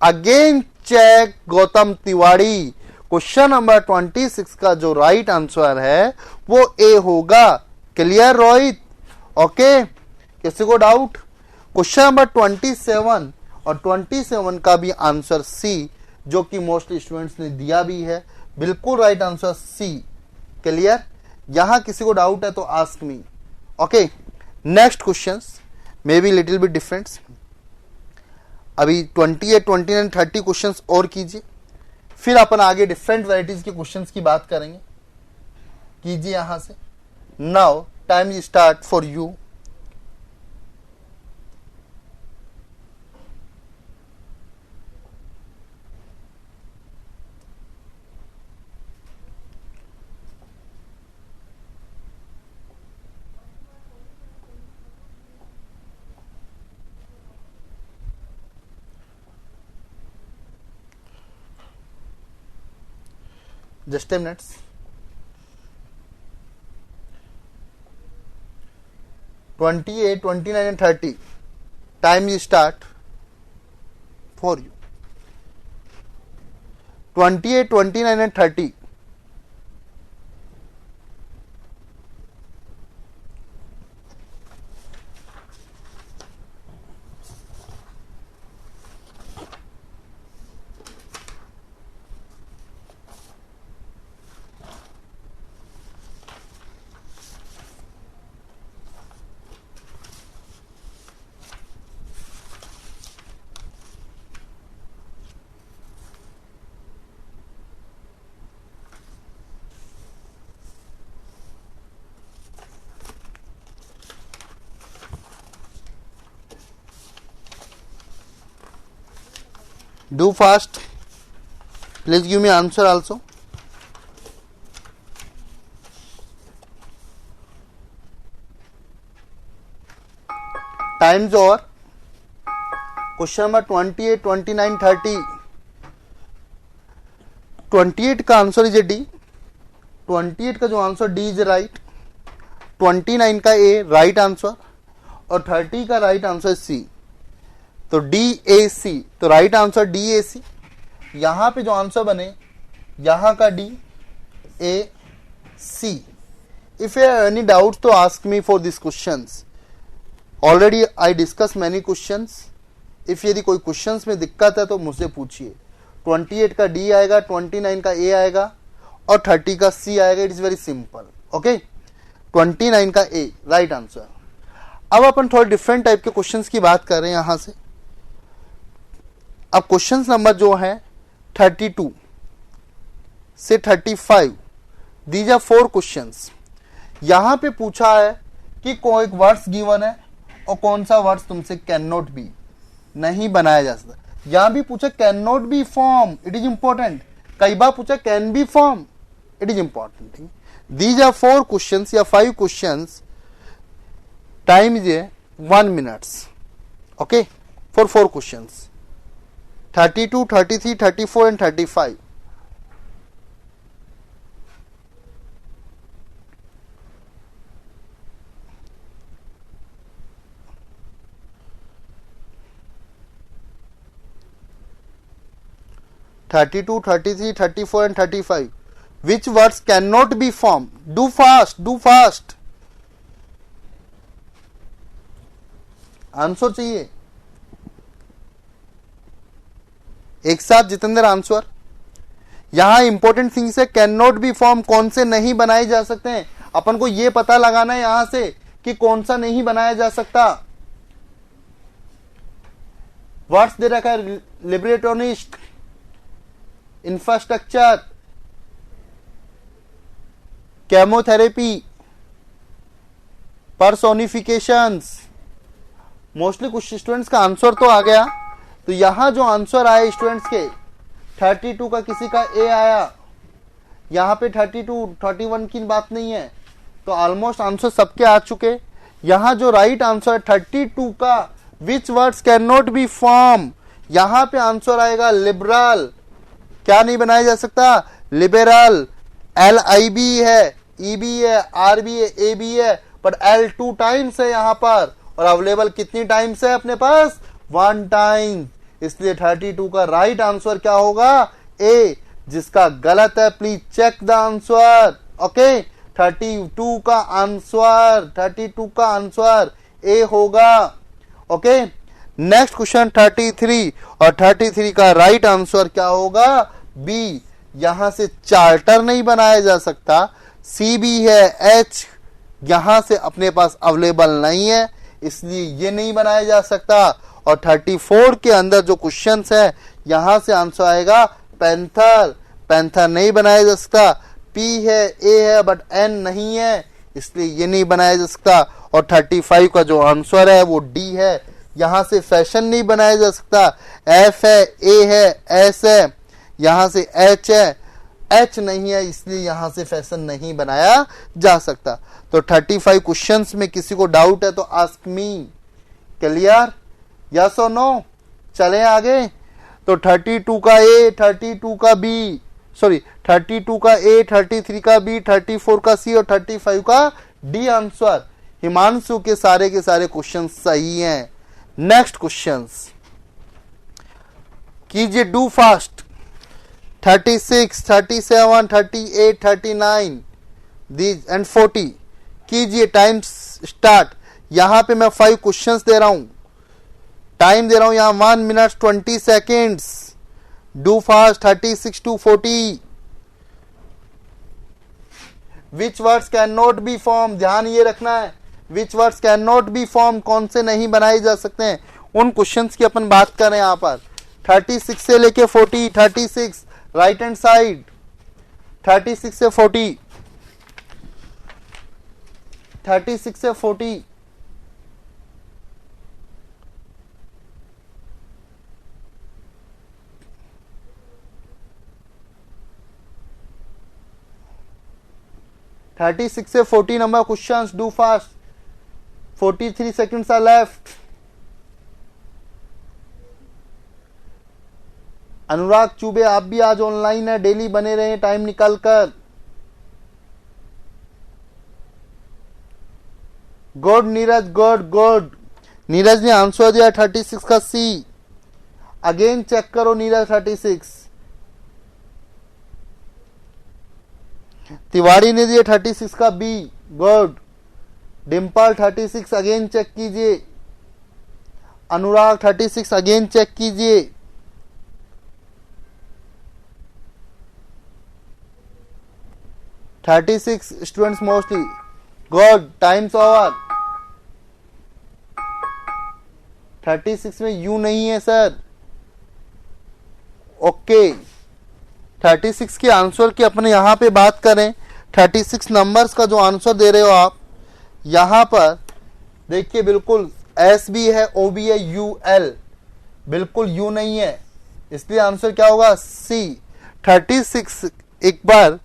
Again check Gautam Tiwari. Question number 26 का जो राइट आंसर है वो ए होगा. क्लियर रोहित? ओके, किसी को डाउट? क्वेश्चन नंबर 27 और 27 का भी आंसर सी, जो कि मोस्टली स्टूडेंट्स ने दिया भी है. बिल्कुल राइट आंसर सी. क्लियर? यहां किसी को डाउट है तो ask me. Okay, next questions may be little bit different. अभी 28, 29, 30 क्वेश्चंस और कीजिए, फिर अपन आगे डिफरेंट वैरायटीज के क्वेश्चंस की बात करेंगे. कीजिए यहां से. Now time start for you. Just 10 minutes. (28), 29 and 30. Time you start for you. 28, 29 and 30. Do fast. Please give me answer also. Times over. Question number 28, 29, 30. 28 का आंसर इज डी. 28 का जो आंसर डी इज राइट. 29 का ए राइट आंसर और 30 का राइट आंसर सी. तो DAC, तो राइट आंसर DAC। यहां पे जो आंसर बने यहां का DAC। If you have any doubt तो ask me for this questions. Already I discuss many questions. If यदि कोई क्वेश्चंस में दिक्कत है तो मुझसे पूछिए। 28 का D आएगा, 29 का A आएगा और 30 का C आएगा। It is very simple. Okay, 29 का A राइट आंसर। अब अपन थोड़े डिफरेंट टाइप के क्वेश्चंस की बात कर रहे हैं यहां से। अब क्वेश्चंस नंबर जो है 32 से 35, दीज आर 4 क्वेश्चंस। यहां पे पूछा है कि कोई एक वर्ड्स गिवन है और कौन सा वर्ड्स तुमसे कैन नॉट बी, नहीं बनाया जा सकता। यहां भी पूछा can not be form, it is important. कई बार पूछा can be form, it is important. These are 4 questions या 5 questions. Time is 1 minutes. Okay, for 4 questions 32, 33, 34 and 35. (32, 33, 34 and 35). Which words cannot be formed? Do fast, do fast. Answer चाहिए एक साथ। जितेंद्र आंसर। यहां इंपॉर्टेंट थिंग्स है कैन नॉट बी फॉर्म, कौन से नहीं बनाए जा सकते हैं। अपन को यह पता लगाना है यहां से कि कौन सा नहीं बनाया जा सकता। वर्ड्स दे रखा है लिबरेटोनिस्ट, इंफ्रास्ट्रक्चर, केमोथेरेपी, पर्सोनिफिकेशंस। मोस्टली कुछ स्टूडेंट्स का आंसर तो आ गया। तो यहां जो आंसर आए स्टूडेंट्स के 32 का किसी का A आया, यहां पे 32, 31 की बात नहीं है। तो ऑलमोस्ट आंसर सबके आ चुके। यहां जो राइट आंसर 32 का विच words can not be form, यहां पे आंसर आएगा लिबरल। क्या नहीं बनाया जा सकता? लिबरल। LIB है, EB है, RB है, AB है, पर L 2 टाइम्स है यहां पर। और अवेलेबल कितनी टाइम्स है अपने पास? 1 टाइम। इसलिए 32 का राइट आंसर क्या होगा? A। जिसका गलत है please check the answer. Okay, 32 का आंसर A होगा। ओके, नेक्स्ट क्वेश्चन 33 और 33 का राइट आंसर क्या होगा? B। यहां से चार्टर नहीं बनाया जा सकता। CB है, H यहां से अपने पास अवेलेबल नहीं है, इसलिए ये नहीं बनाया जा सकता। और 34 के अंदर जो क्वेश्चंस है यहां से आंसर आएगा पैंथर। पैंथर नहीं बनाया जा सकता। P है, A है, बट N नहीं है, इसलिए ये नहीं बनाया जा सकता। और 35 का जो आंसर है वो D है। यहां से फैशन नहीं बनाया जा सकता। F है, A है, S है, यहां से H है, H नहीं है, इसलिए यहां से फैशन नहीं बनाया जा सकता। तो 35 क्वेश्चंस में किसी को डाउट है तो आस्क मी। क्लियर? यस और नो? चले आगे। तो 32 का A, 32 का B, सॉरी 32 का A, 33 का B, 34 का C और 35 का D आंसर। हिमांशु के सारे क्वेश्चन सही हैं। नेक्स्ट क्वेश्चंस कीजिए, डू फास्ट। 36, 37, 38, 39 दीज एंड 40 कीजिए। Time start. यहां पे मैं 5 क्वेश्चंस दे रहा हूं, टाइम दे रहा हूं यहां 1 minute 20 seconds. Do fast. 36 to 40। Which words can not be form, ध्यान ये रखना है। विच words can not be form, कौन से नहीं बनाए जा सकते हैं, उन क्वेश्चंस की अपन बात कर रहे हैं यहां पर। 36 से लेके 40। 36 राइट हैंड साइड, 36 से 40, 36 से 40। से 40 number questions. Do fast. 43 seconds are left. अनुराग चुबे आप भी आज ऑनलाइन है, डेली बने रहे टाइम निकाल कर। Good Neeraj, good good. Neeraj ने आंसर दिया 36 का सी। अगेन चेक करो नीरज 36। तिवारी ने दिया 36 का B. Good. Dimple 36 again check कीजिए। अनुराग 36 अगेन चेक कीजिए। $36 students mostly. Good. Times over. 36 में यू नहीं है सर। ओके 36 के आंसर की अपने यहां पे बात करें, 36 नंबर्स का जो आंसर दे रहे हो आप यहां पर देखिए, बिल्कुल एस भी है, ओ भी है, यू एल, बिल्कुल यू नहीं है, इसलिए आंसर क्या होगा सी। 36 एक बार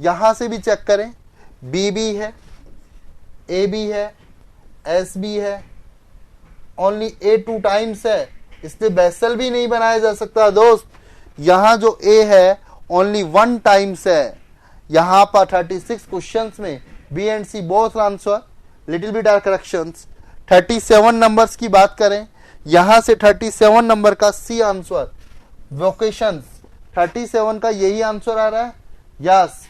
यहां से भी चेक करें, बी भी है, ए भी है, एस भी है, ओनली ए 2 टाइम्स है, इसलिए बेसल भी नहीं बनाया जा सकता दोस्त। यहां जो ए है ओनली 1 टाइम्स है। यहां पर 36 क्वेश्चंस में B and C both answer, little bit are corrections. 37 numbers की बात करें, यहां से 37 नंबर का सी आंसर। वोकेशंस 37 का यही आंसर आ रहा है। यस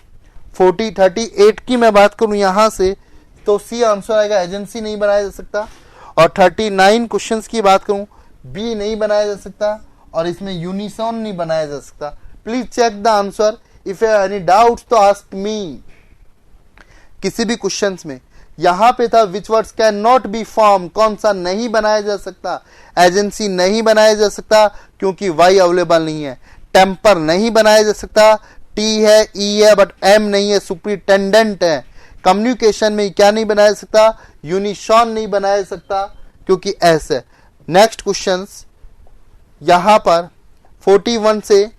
38 की मैं बात करूं यहां से तो सी आंसर आएगा, एजेंसी नहीं बनाया जा सकता। और 39 क्वेश्चंस की बात करूं, बी नहीं बनाया जा सकता और इसमें यूनिसॉन नहीं बनाया जा सकता। Please check the answer, if you have any doubts तो आस्क मी। किसी भी क्वेश्चंस में यहां पे था which words can not be form, कौन सा नहीं बनाया जा सकता, एजेंसी नहीं बनाया जा सकता क्योंकि वाई अवेलेबल नहीं है, टेम्पर नहीं बनाया जा सकता, टी है, ई है बट एम नहीं है, सुपरिटेंडेंट है। कम्युनिकेशन में क्या नहीं बनाया जा सकता, यूनिशॉन नहीं बनाया जा सकता क्योंकि एस है। नेक्स्ट क्वेश्चंस यहां पर 41 से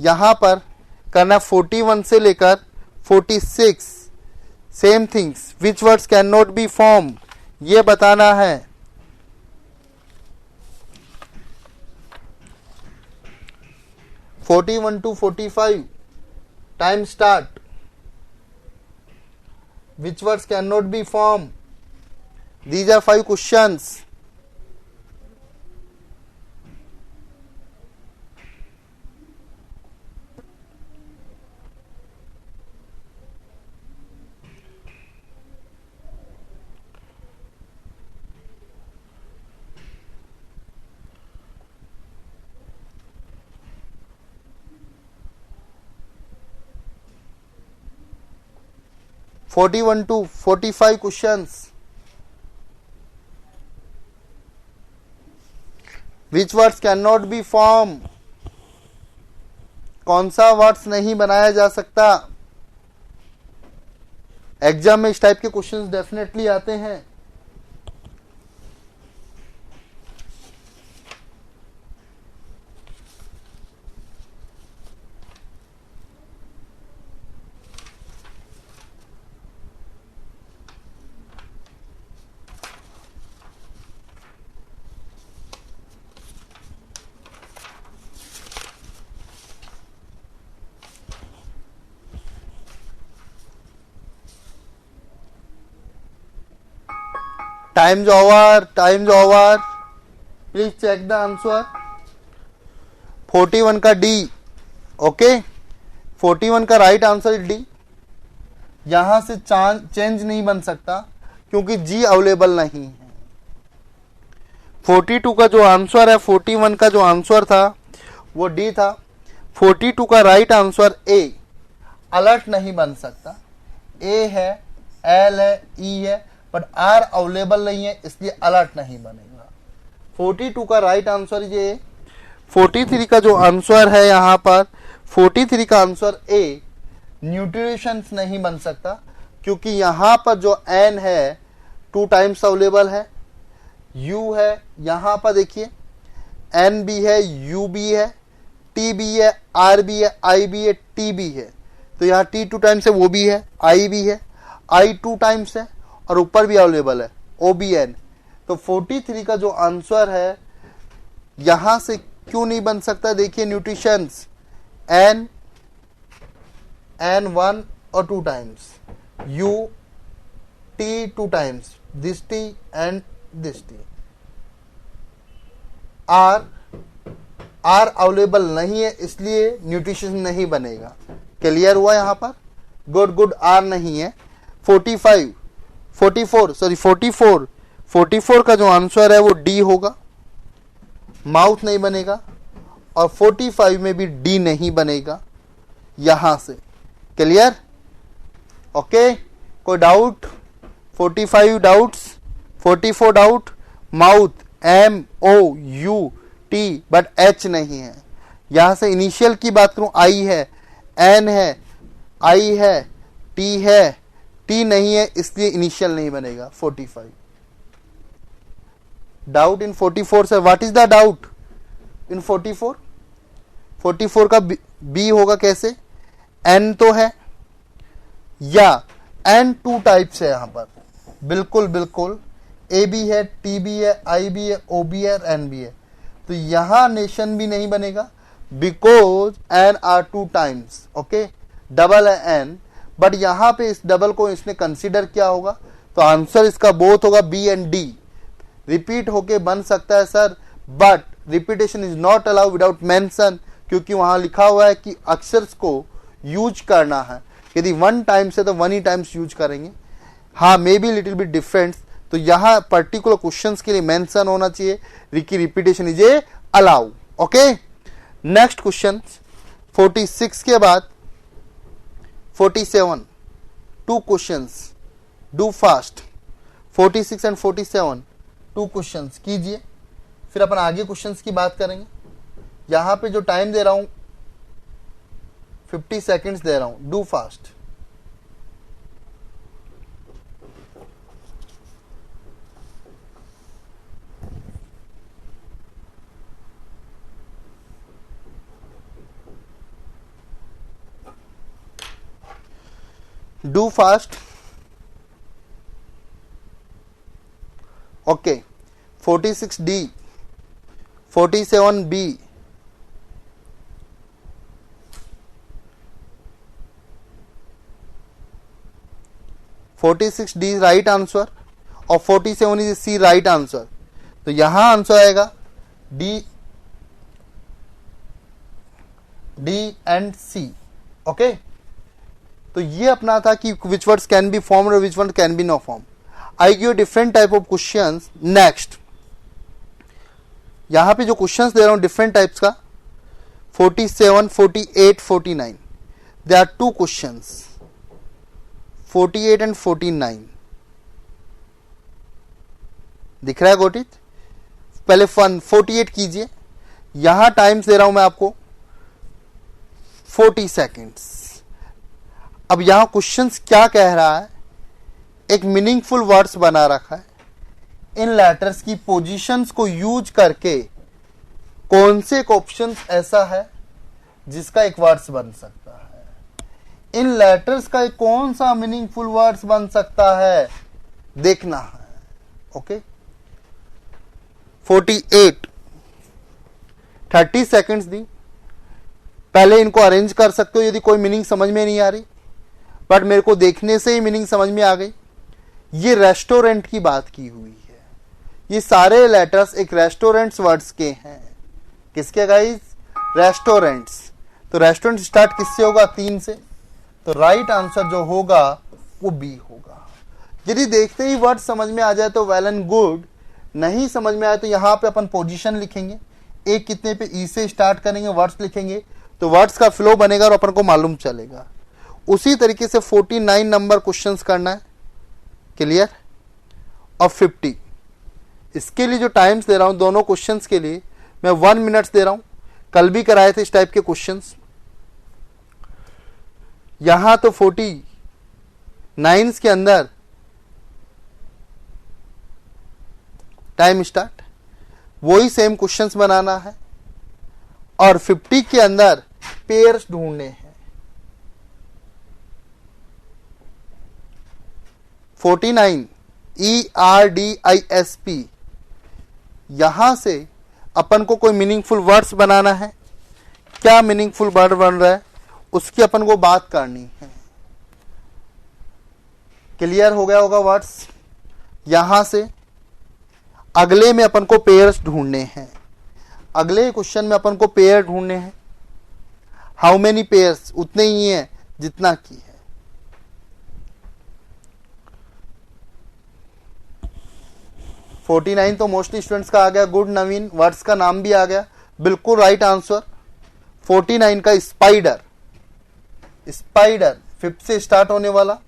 यहां पर करना, 41 से लेकर 46 same things, which words can not be form ये बताना है। (41 to 45 time start. Which words cannot be formed? These are 5 questions. (41 to 45 questions. Which words cannot be formed? कौन सा वर्ड्स नहीं बनाया जा सकता। एग्जाम में इस टाइप के क्वेश्चंस डेफिनेटली आते हैं। Time's over. Please check the answer. 41 का डी। ओके 41 का राइट आंसर है डी। यहां से चेंज नहीं बन सकता क्योंकि जी अवेलेबल नहीं है। 42 का जो आंसर है, 41 का जो आंसर था वो डी था। 42 का राइट आंसर ए, अलर्ट नहीं बन सकता। ए है, एल है, ई है बट आर अवेलेबल नहीं है इसलिए अलर्ट नहीं बनेगा। 42 का राइट आंसर ये। 43 का जो आंसर है यहां पर, 43 का आंसर ए, न्यूट्रिशंस नहीं बन सकता क्योंकि यहां पर जो एन है 2 टाइम्स अवेलेबल है, यू है, यहां पर देखिए एन भी है, यू भी है, टी भी है, आर भी है, आई भी है, टी भी है। तो यहां टी 2 टाइम्स है, वो भी है, आई भी है, आई 2 टाइम्स है और ऊपर भी अवेलेबल है OBN। तो 43 का जो आंसर है यहां से क्यों नहीं बन सकता, देखिए न्यूट्रिशंस N 1 और 2 times, U T 2 times, this T and this T। Are available नहीं है, इसलिए न्यूट्रिशन नहीं बनेगा। क्लियर हुआ यहाँ पर? गुड, आर नहीं है। 44 का जो आंसर है वो डी होगा, माउथ नहीं बनेगा, और 45 में भी डी नहीं बनेगा यहां से। क्लियर? ओके, कोई doubt? 45 doubts, 44 doubt. Mouth MOUT but H नहीं है। यहां से इनिशियल की बात करूं, आई है, N है, आई है, T है, T नहीं है, इसलिए इनिशियल नहीं बनेगा। 45 डाउट इन 44 से। What is the doubt in 44 का बी होगा कैसे? N तो है, या N 2 टाइप्स है यहां पर। बिल्कुल A भी है, T भी है, I भी है, O भी है, N भी है। तो यहां नेशन भी नहीं बनेगा, because N are 2 times. Okay, double है N, बट यहां पे इस डबल को इसने कंसीडर किया होगा, तो आंसर इसका बोथ होगा B एंड D। रिपीट होके बन सकता है sir, but repetition is not allowed without mention, क्योंकि वहां लिखा हुआ है कि अक्षर्स को यूज करना है। यदि 1 टाइम्स है तो 1 ही टाइम्स यूज करेंगे। हाँ, may be little bit difference, तो यहां पर्टिकुलर क्वेश्चंस के लिए मेंशन होना चाहिए कि repetition is a allow. Okay, next question 46 के बाद 47, 2 questions, do fast. 46 and 47 2 questions कीजिए, फिर अपन आगे क्वेश्चंस की बात करेंगे। यहां पे जो टाइम दे रहा हूं 50 सेकेंड्स दे रहा हूं, do fast. Do fast. Okay, 46D, 47B, 46D is right answer और 47 इज सी राइट आंसर। तो यहां आंसर आएगा डी एंड सी। ओके, तो ये अपना था कि which words can be formed और which word can be no form. I give different type of questions. Next, यहां पे जो क्वेश्चंस दे रहा हूं डिफरेंट टाइप्स का, 47, 48, 49, दे आर 2 क्वेश्चंस, 48 एंड 49 दिख रहा है गोटित? पहले 48 कीजिए। यहां टाइम्स दे रहा हूं मैं आपको 40 सेकेंड्स। अब यहां क्वेश्चंस क्या कह रहा है, एक मीनिंगफुल वर्ड्स बना रखा है। इन लेटर्स की पोजीशंस को यूज करके कौन से एक ऑप्शन ऐसा है जिसका एक वर्ड्स बन सकता है, इन लेटर्स का एक कौन सा मीनिंगफुल वर्ड्स बन सकता है, देखना है। ओके, 48, 30 सेकेंड्स दी। पहले इनको अरेंज कर सकते हो यदि कोई मीनिंग समझ में नहीं आ रही, बट मेरे को देखने से ही मीनिंग समझ में आ गई। ये रेस्टोरेंट की बात की हुई है। ये सारे लेटर्स एक रेस्टोरेंट्स वर्ड्स के हैं। किसके गाइस? रेस्टोरेंट्स। तो रेस्टोरेंट स्टार्ट किससे होगा? 3 से। तो राइट आंसर जो होगा वो बी होगा। यदि देखते ही वर्ड समझ में आ जाए तो वेल एंड गुड, नहीं समझ में आए तो यहां पे अपन पोजीशन लिखेंगे, एक कितने पे ई से स्टार्ट करेंगे, वर्ड्स लिखेंगे, तो वर्ड्स का फ्लो बनेगा और अपन को मालूम चलेगा। उसी तरीके से 49 नंबर क्वेश्चंस करना है। क्लियर? और 50, इसके लिए जो टाइम्स दे रहा हूं दोनों क्वेश्चंस के लिए मैं 1 मिनट्स दे रहा हूं। कल भी कराए थे इस टाइप के क्वेश्चंस। यहां तो 49 के अंदर टाइम स्टार्ट, वही सेम क्वेश्चंस बनाना है और 50 के अंदर पेयर्स ढूंढने हैं। 49 ERDISP, यहां से अपन को कोई मीनिंगफुल वर्ड्स बनाना है। क्या मीनिंगफुल वर्ड बन रहा है उसकी अपन को बात करनी है। क्लियर हो गया होगा वर्ड्स? यहां से अगले में अपन को पेयर्स ढूंढने हैं। अगले क्वेश्चन में अपन को पेयर ढूंढने हैं। हाउ मेनी पेयर्स, उतने ही है जितना की है। फोर्टी 49 तो मोस्टली स्टूडेंट्स का आ गया। गुड नवीन, वर्ड्स का नाम भी आ गया, बिल्कुल राइट आंसर। 49 का स्पाइडर, स्पाइडर 5 से स्टार्ट होने वाला।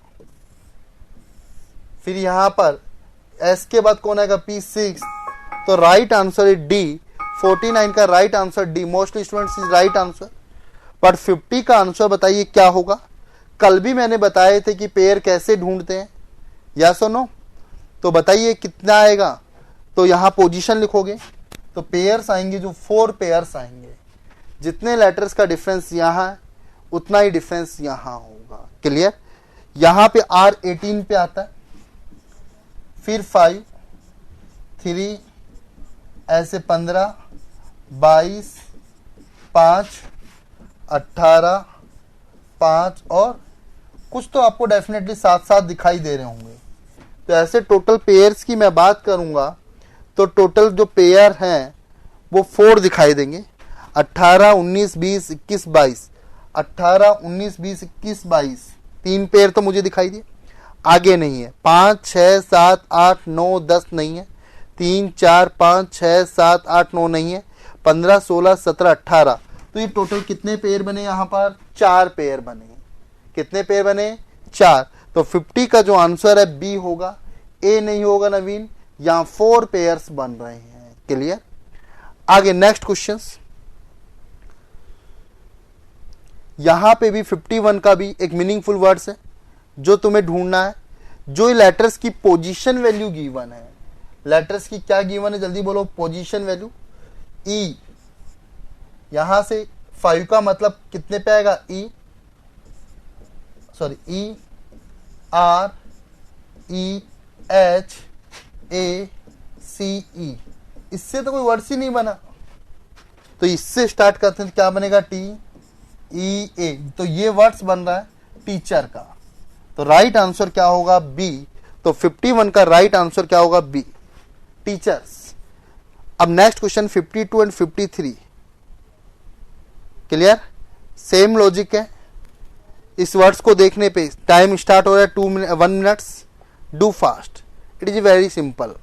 फिर यहां पर एस के बाद कौन आएगा, P6, तो राइट आंसर है डी। 49 का right answer D, mostly students is right answer. But 50 का आंसर बताइए क्या होगा। कल भी मैंने बताए थे कि पेयर कैसे ढूंढते हैं, या सुनो, तो बताइए कितना आएगा। तो यहां पोजीशन लिखोगे तो पेयर्स आएंगे, जो 4 पेयर्स आएंगे। जितने लेटर्स का डिफरेंस यहां है उतना ही डिफरेंस यहां होगा। क्लियर। यहां पे R18 पे आता है, फिर 5, 3, ऐसे 15, 22, 5, 18, 5 और कुछ तो आपको डेफिनेटली साथ साथ दिखाई दे रहे होंगे। तो ऐसे टोटल पेयर्स की मैं बात करूंगा तो टोटल जो पेयर हैं वो 4 दिखाई देंगे। 18, 19, 20, 21, 22, 18, 19, 20, 21, 22, 3 पेयर तो मुझे दिखाई दिए। आगे नहीं है। 5, 6, 7, 8, 9, 10 नहीं है। 3, 4, 5, 6, 7, 8, 9 नहीं है। 15, 16, 17, 18, तो ये टोटल कितने पेयर बने, यहाँ पर 4 पेयर बने। कितने पेयर बने, 4। तो 50 का जो आंसर है बी होगा, ए नहीं होगा नवीन। यहां 4 पेयर्स बन रहे हैं। क्लियर। आगे नेक्स्ट क्वेश्चन। यहां पे भी 51 का भी एक मीनिंगफुल वर्ड्स है जो तुम्हें ढूंढना है। जो लेटर्स की पोजीशन वैल्यू गिवन है, लेटर्स की क्या गिवन है, जल्दी बोलो, पोजीशन वैल्यू। ई, यहां से 5 का मतलब कितने पे आएगा, E, sorry, E, R, E, H, A, C, E. इससे तो कोई वर्ड्स ही नहीं बना, तो इससे स्टार्ट करते हैं, क्या बनेगा, टी, ई, ए। तो ये वर्ड्स बन रहा है टीचर का। तो राइट आंसर क्या होगा, बी। तो 51 का राइट आंसर क्या होगा, बी, टीचर्स। अब next question 52 and 53। Clear. Same logic है। इस वर्ड्स को देखने पे टाइम स्टार्ट हो रहा है 1 minutes. Do fast, it is very simple.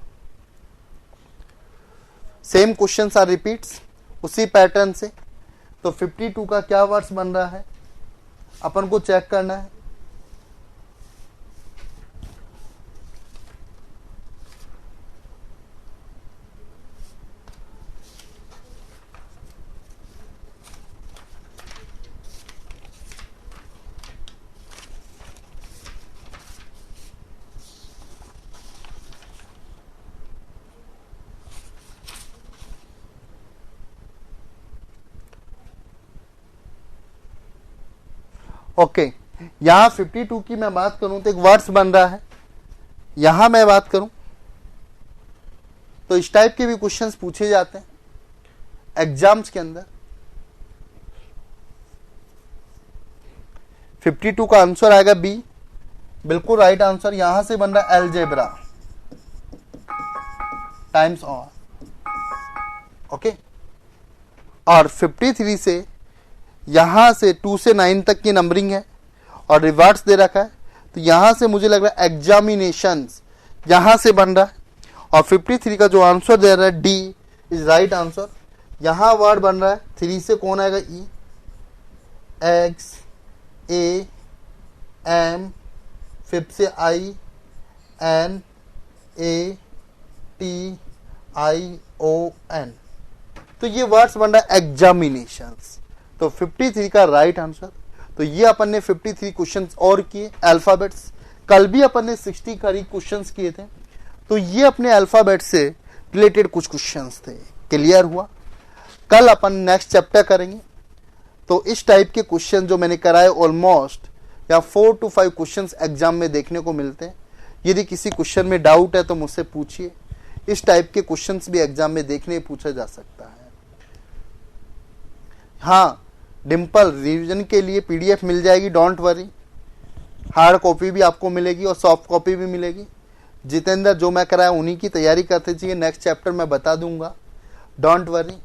Same questions are repeats उसी पैटर्न से। तो 52 का क्या वर्ड्स बन रहा है अपन को चेक करना है। ओके, यहां 52 की मैं बात करूं तो एक वर्ड्स बन रहा है। यहां मैं बात करूं तो इस टाइप के भी क्वेश्चंस पूछे जाते हैं एग्जाम्स के अंदर। 52 का आंसर आएगा बी, बिल्कुल राइट आंसर। यहां से बन रहा है अलजेब्रा टाइम्स और, ओके। और 53 से यहां से 2 से 9 तक की नंबरिंग है और रिवर्स दे रखा है। तो यहां से मुझे लग रहा है एग्जामिनेशंस यहां से बन रहा है। और 53 का जो आंसर दे रहा है डी इज राइट आंसर। यहां वर्ड बन रहा है 3 से कौन आएगा, ई, एक्स, ए, एम, 5 से आई, एन, ए, टी, आई, ओ, एन। तो ये वर्ड्स बन रहा है एग्जामिनेशंस। तो 53 का राइट आंसर। तो ये अपन ने 53 क्वेश्चंस और किए अल्फाबेट्स। कल भी अपन ने 60 करीब क्वेश्चंस किए थे। तो ये अपने अल्फाबेट से रिलेटेड कुछ क्वेश्चंस थे। क्लियर हुआ। कल अपन नेक्स्ट चैप्टर करेंगे। तो इस टाइप के क्वेश्चन जो मैंने कराए ऑलमोस्ट या 4 to 5 क्वेश्चंस एग्जाम में देखने को मिलते हैं। यदि किसी क्वेश्चन में डाउट है तो मुझसे पूछिए। इस टाइप के क्वेश्चंस भी एग्जाम में देखने पूछा जा सकता है। हाँ, डिम्पल, रिवीजन के लिए पीडीएफ मिल जाएगी, डोंट वरी। हार्ड कॉपी भी आपको मिलेगी और सॉफ्ट कॉपी भी मिलेगी। जितेंद्र, जो मैं कराया उन्हीं की तैयारी करते चाहिए। नेक्स्ट चैप्टर मैं बता दूंगा, डोंट वरी।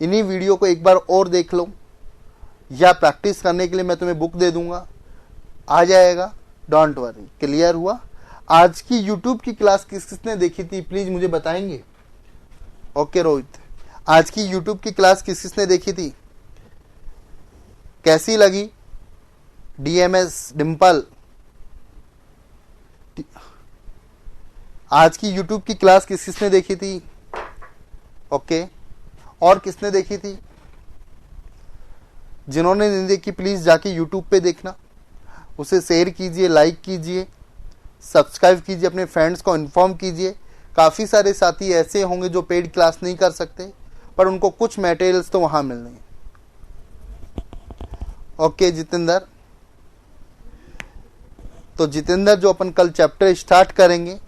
इन्हीं वीडियो को एक बार और देख लो, या प्रैक्टिस करने के लिए मैं तुम्हें बुक दे दूंगा, आ जाएगा, डोंट वरी। क्लियर हुआ? आज की यूट्यूब की क्लास किसने देखी थी प्लीज मुझे बताएंगे? ओके रोहित, आज की यूट्यूब की क्लास किसने देखी थी, कैसी लगी? डीएमएस डिम्पल, आज की यूट्यूब की क्लास किसने देखी थी? ओके, और किसने देखी थी? जिन्होंने नहीं देखी प्लीज जाके यूट्यूब पे देखना, उसे शेयर कीजिए, लाइक कीजिए, सब्सक्राइब कीजिए, अपने फ्रेंड्स को इन्फॉर्म कीजिए। काफ़ी सारे साथी ऐसे होंगे जो पेड क्लास नहीं कर सकते, पर उनको कुछ मटेरियल्स तो वहाँ मिल रहे हैं। ओके जितेंद्र, तो जितेंद्र जो अपन कल चैप्टर स्टार्ट करेंगे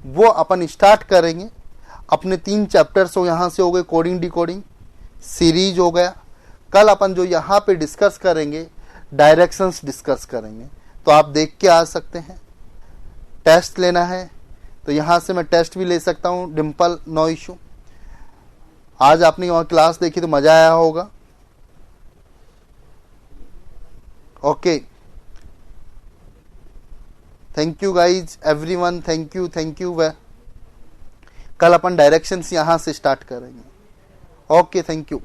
वो अपन स्टार्ट करेंगे अपने 3 चैप्टर्स हो, यहाँ से हो गए कोडिंग डिकोडिंग, सीरीज हो गया। कल अपन जो यहाँ पे डिस्कस करेंगे डायरेक्शंस डिस्कस करेंगे, तो आप देख के आ सकते हैं। टेस्ट लेना है तो यहाँ से मैं टेस्ट भी ले सकता हूँ डिम्पल, नो इशू। आज आपने वहाँ क्लास देखी तो मज़ा आया होगा। Okay, thank you guys everyone, thank you. कल अपन डायरेक्शंस यहाँ से स्टार्ट करेंगे। Okay, thank you.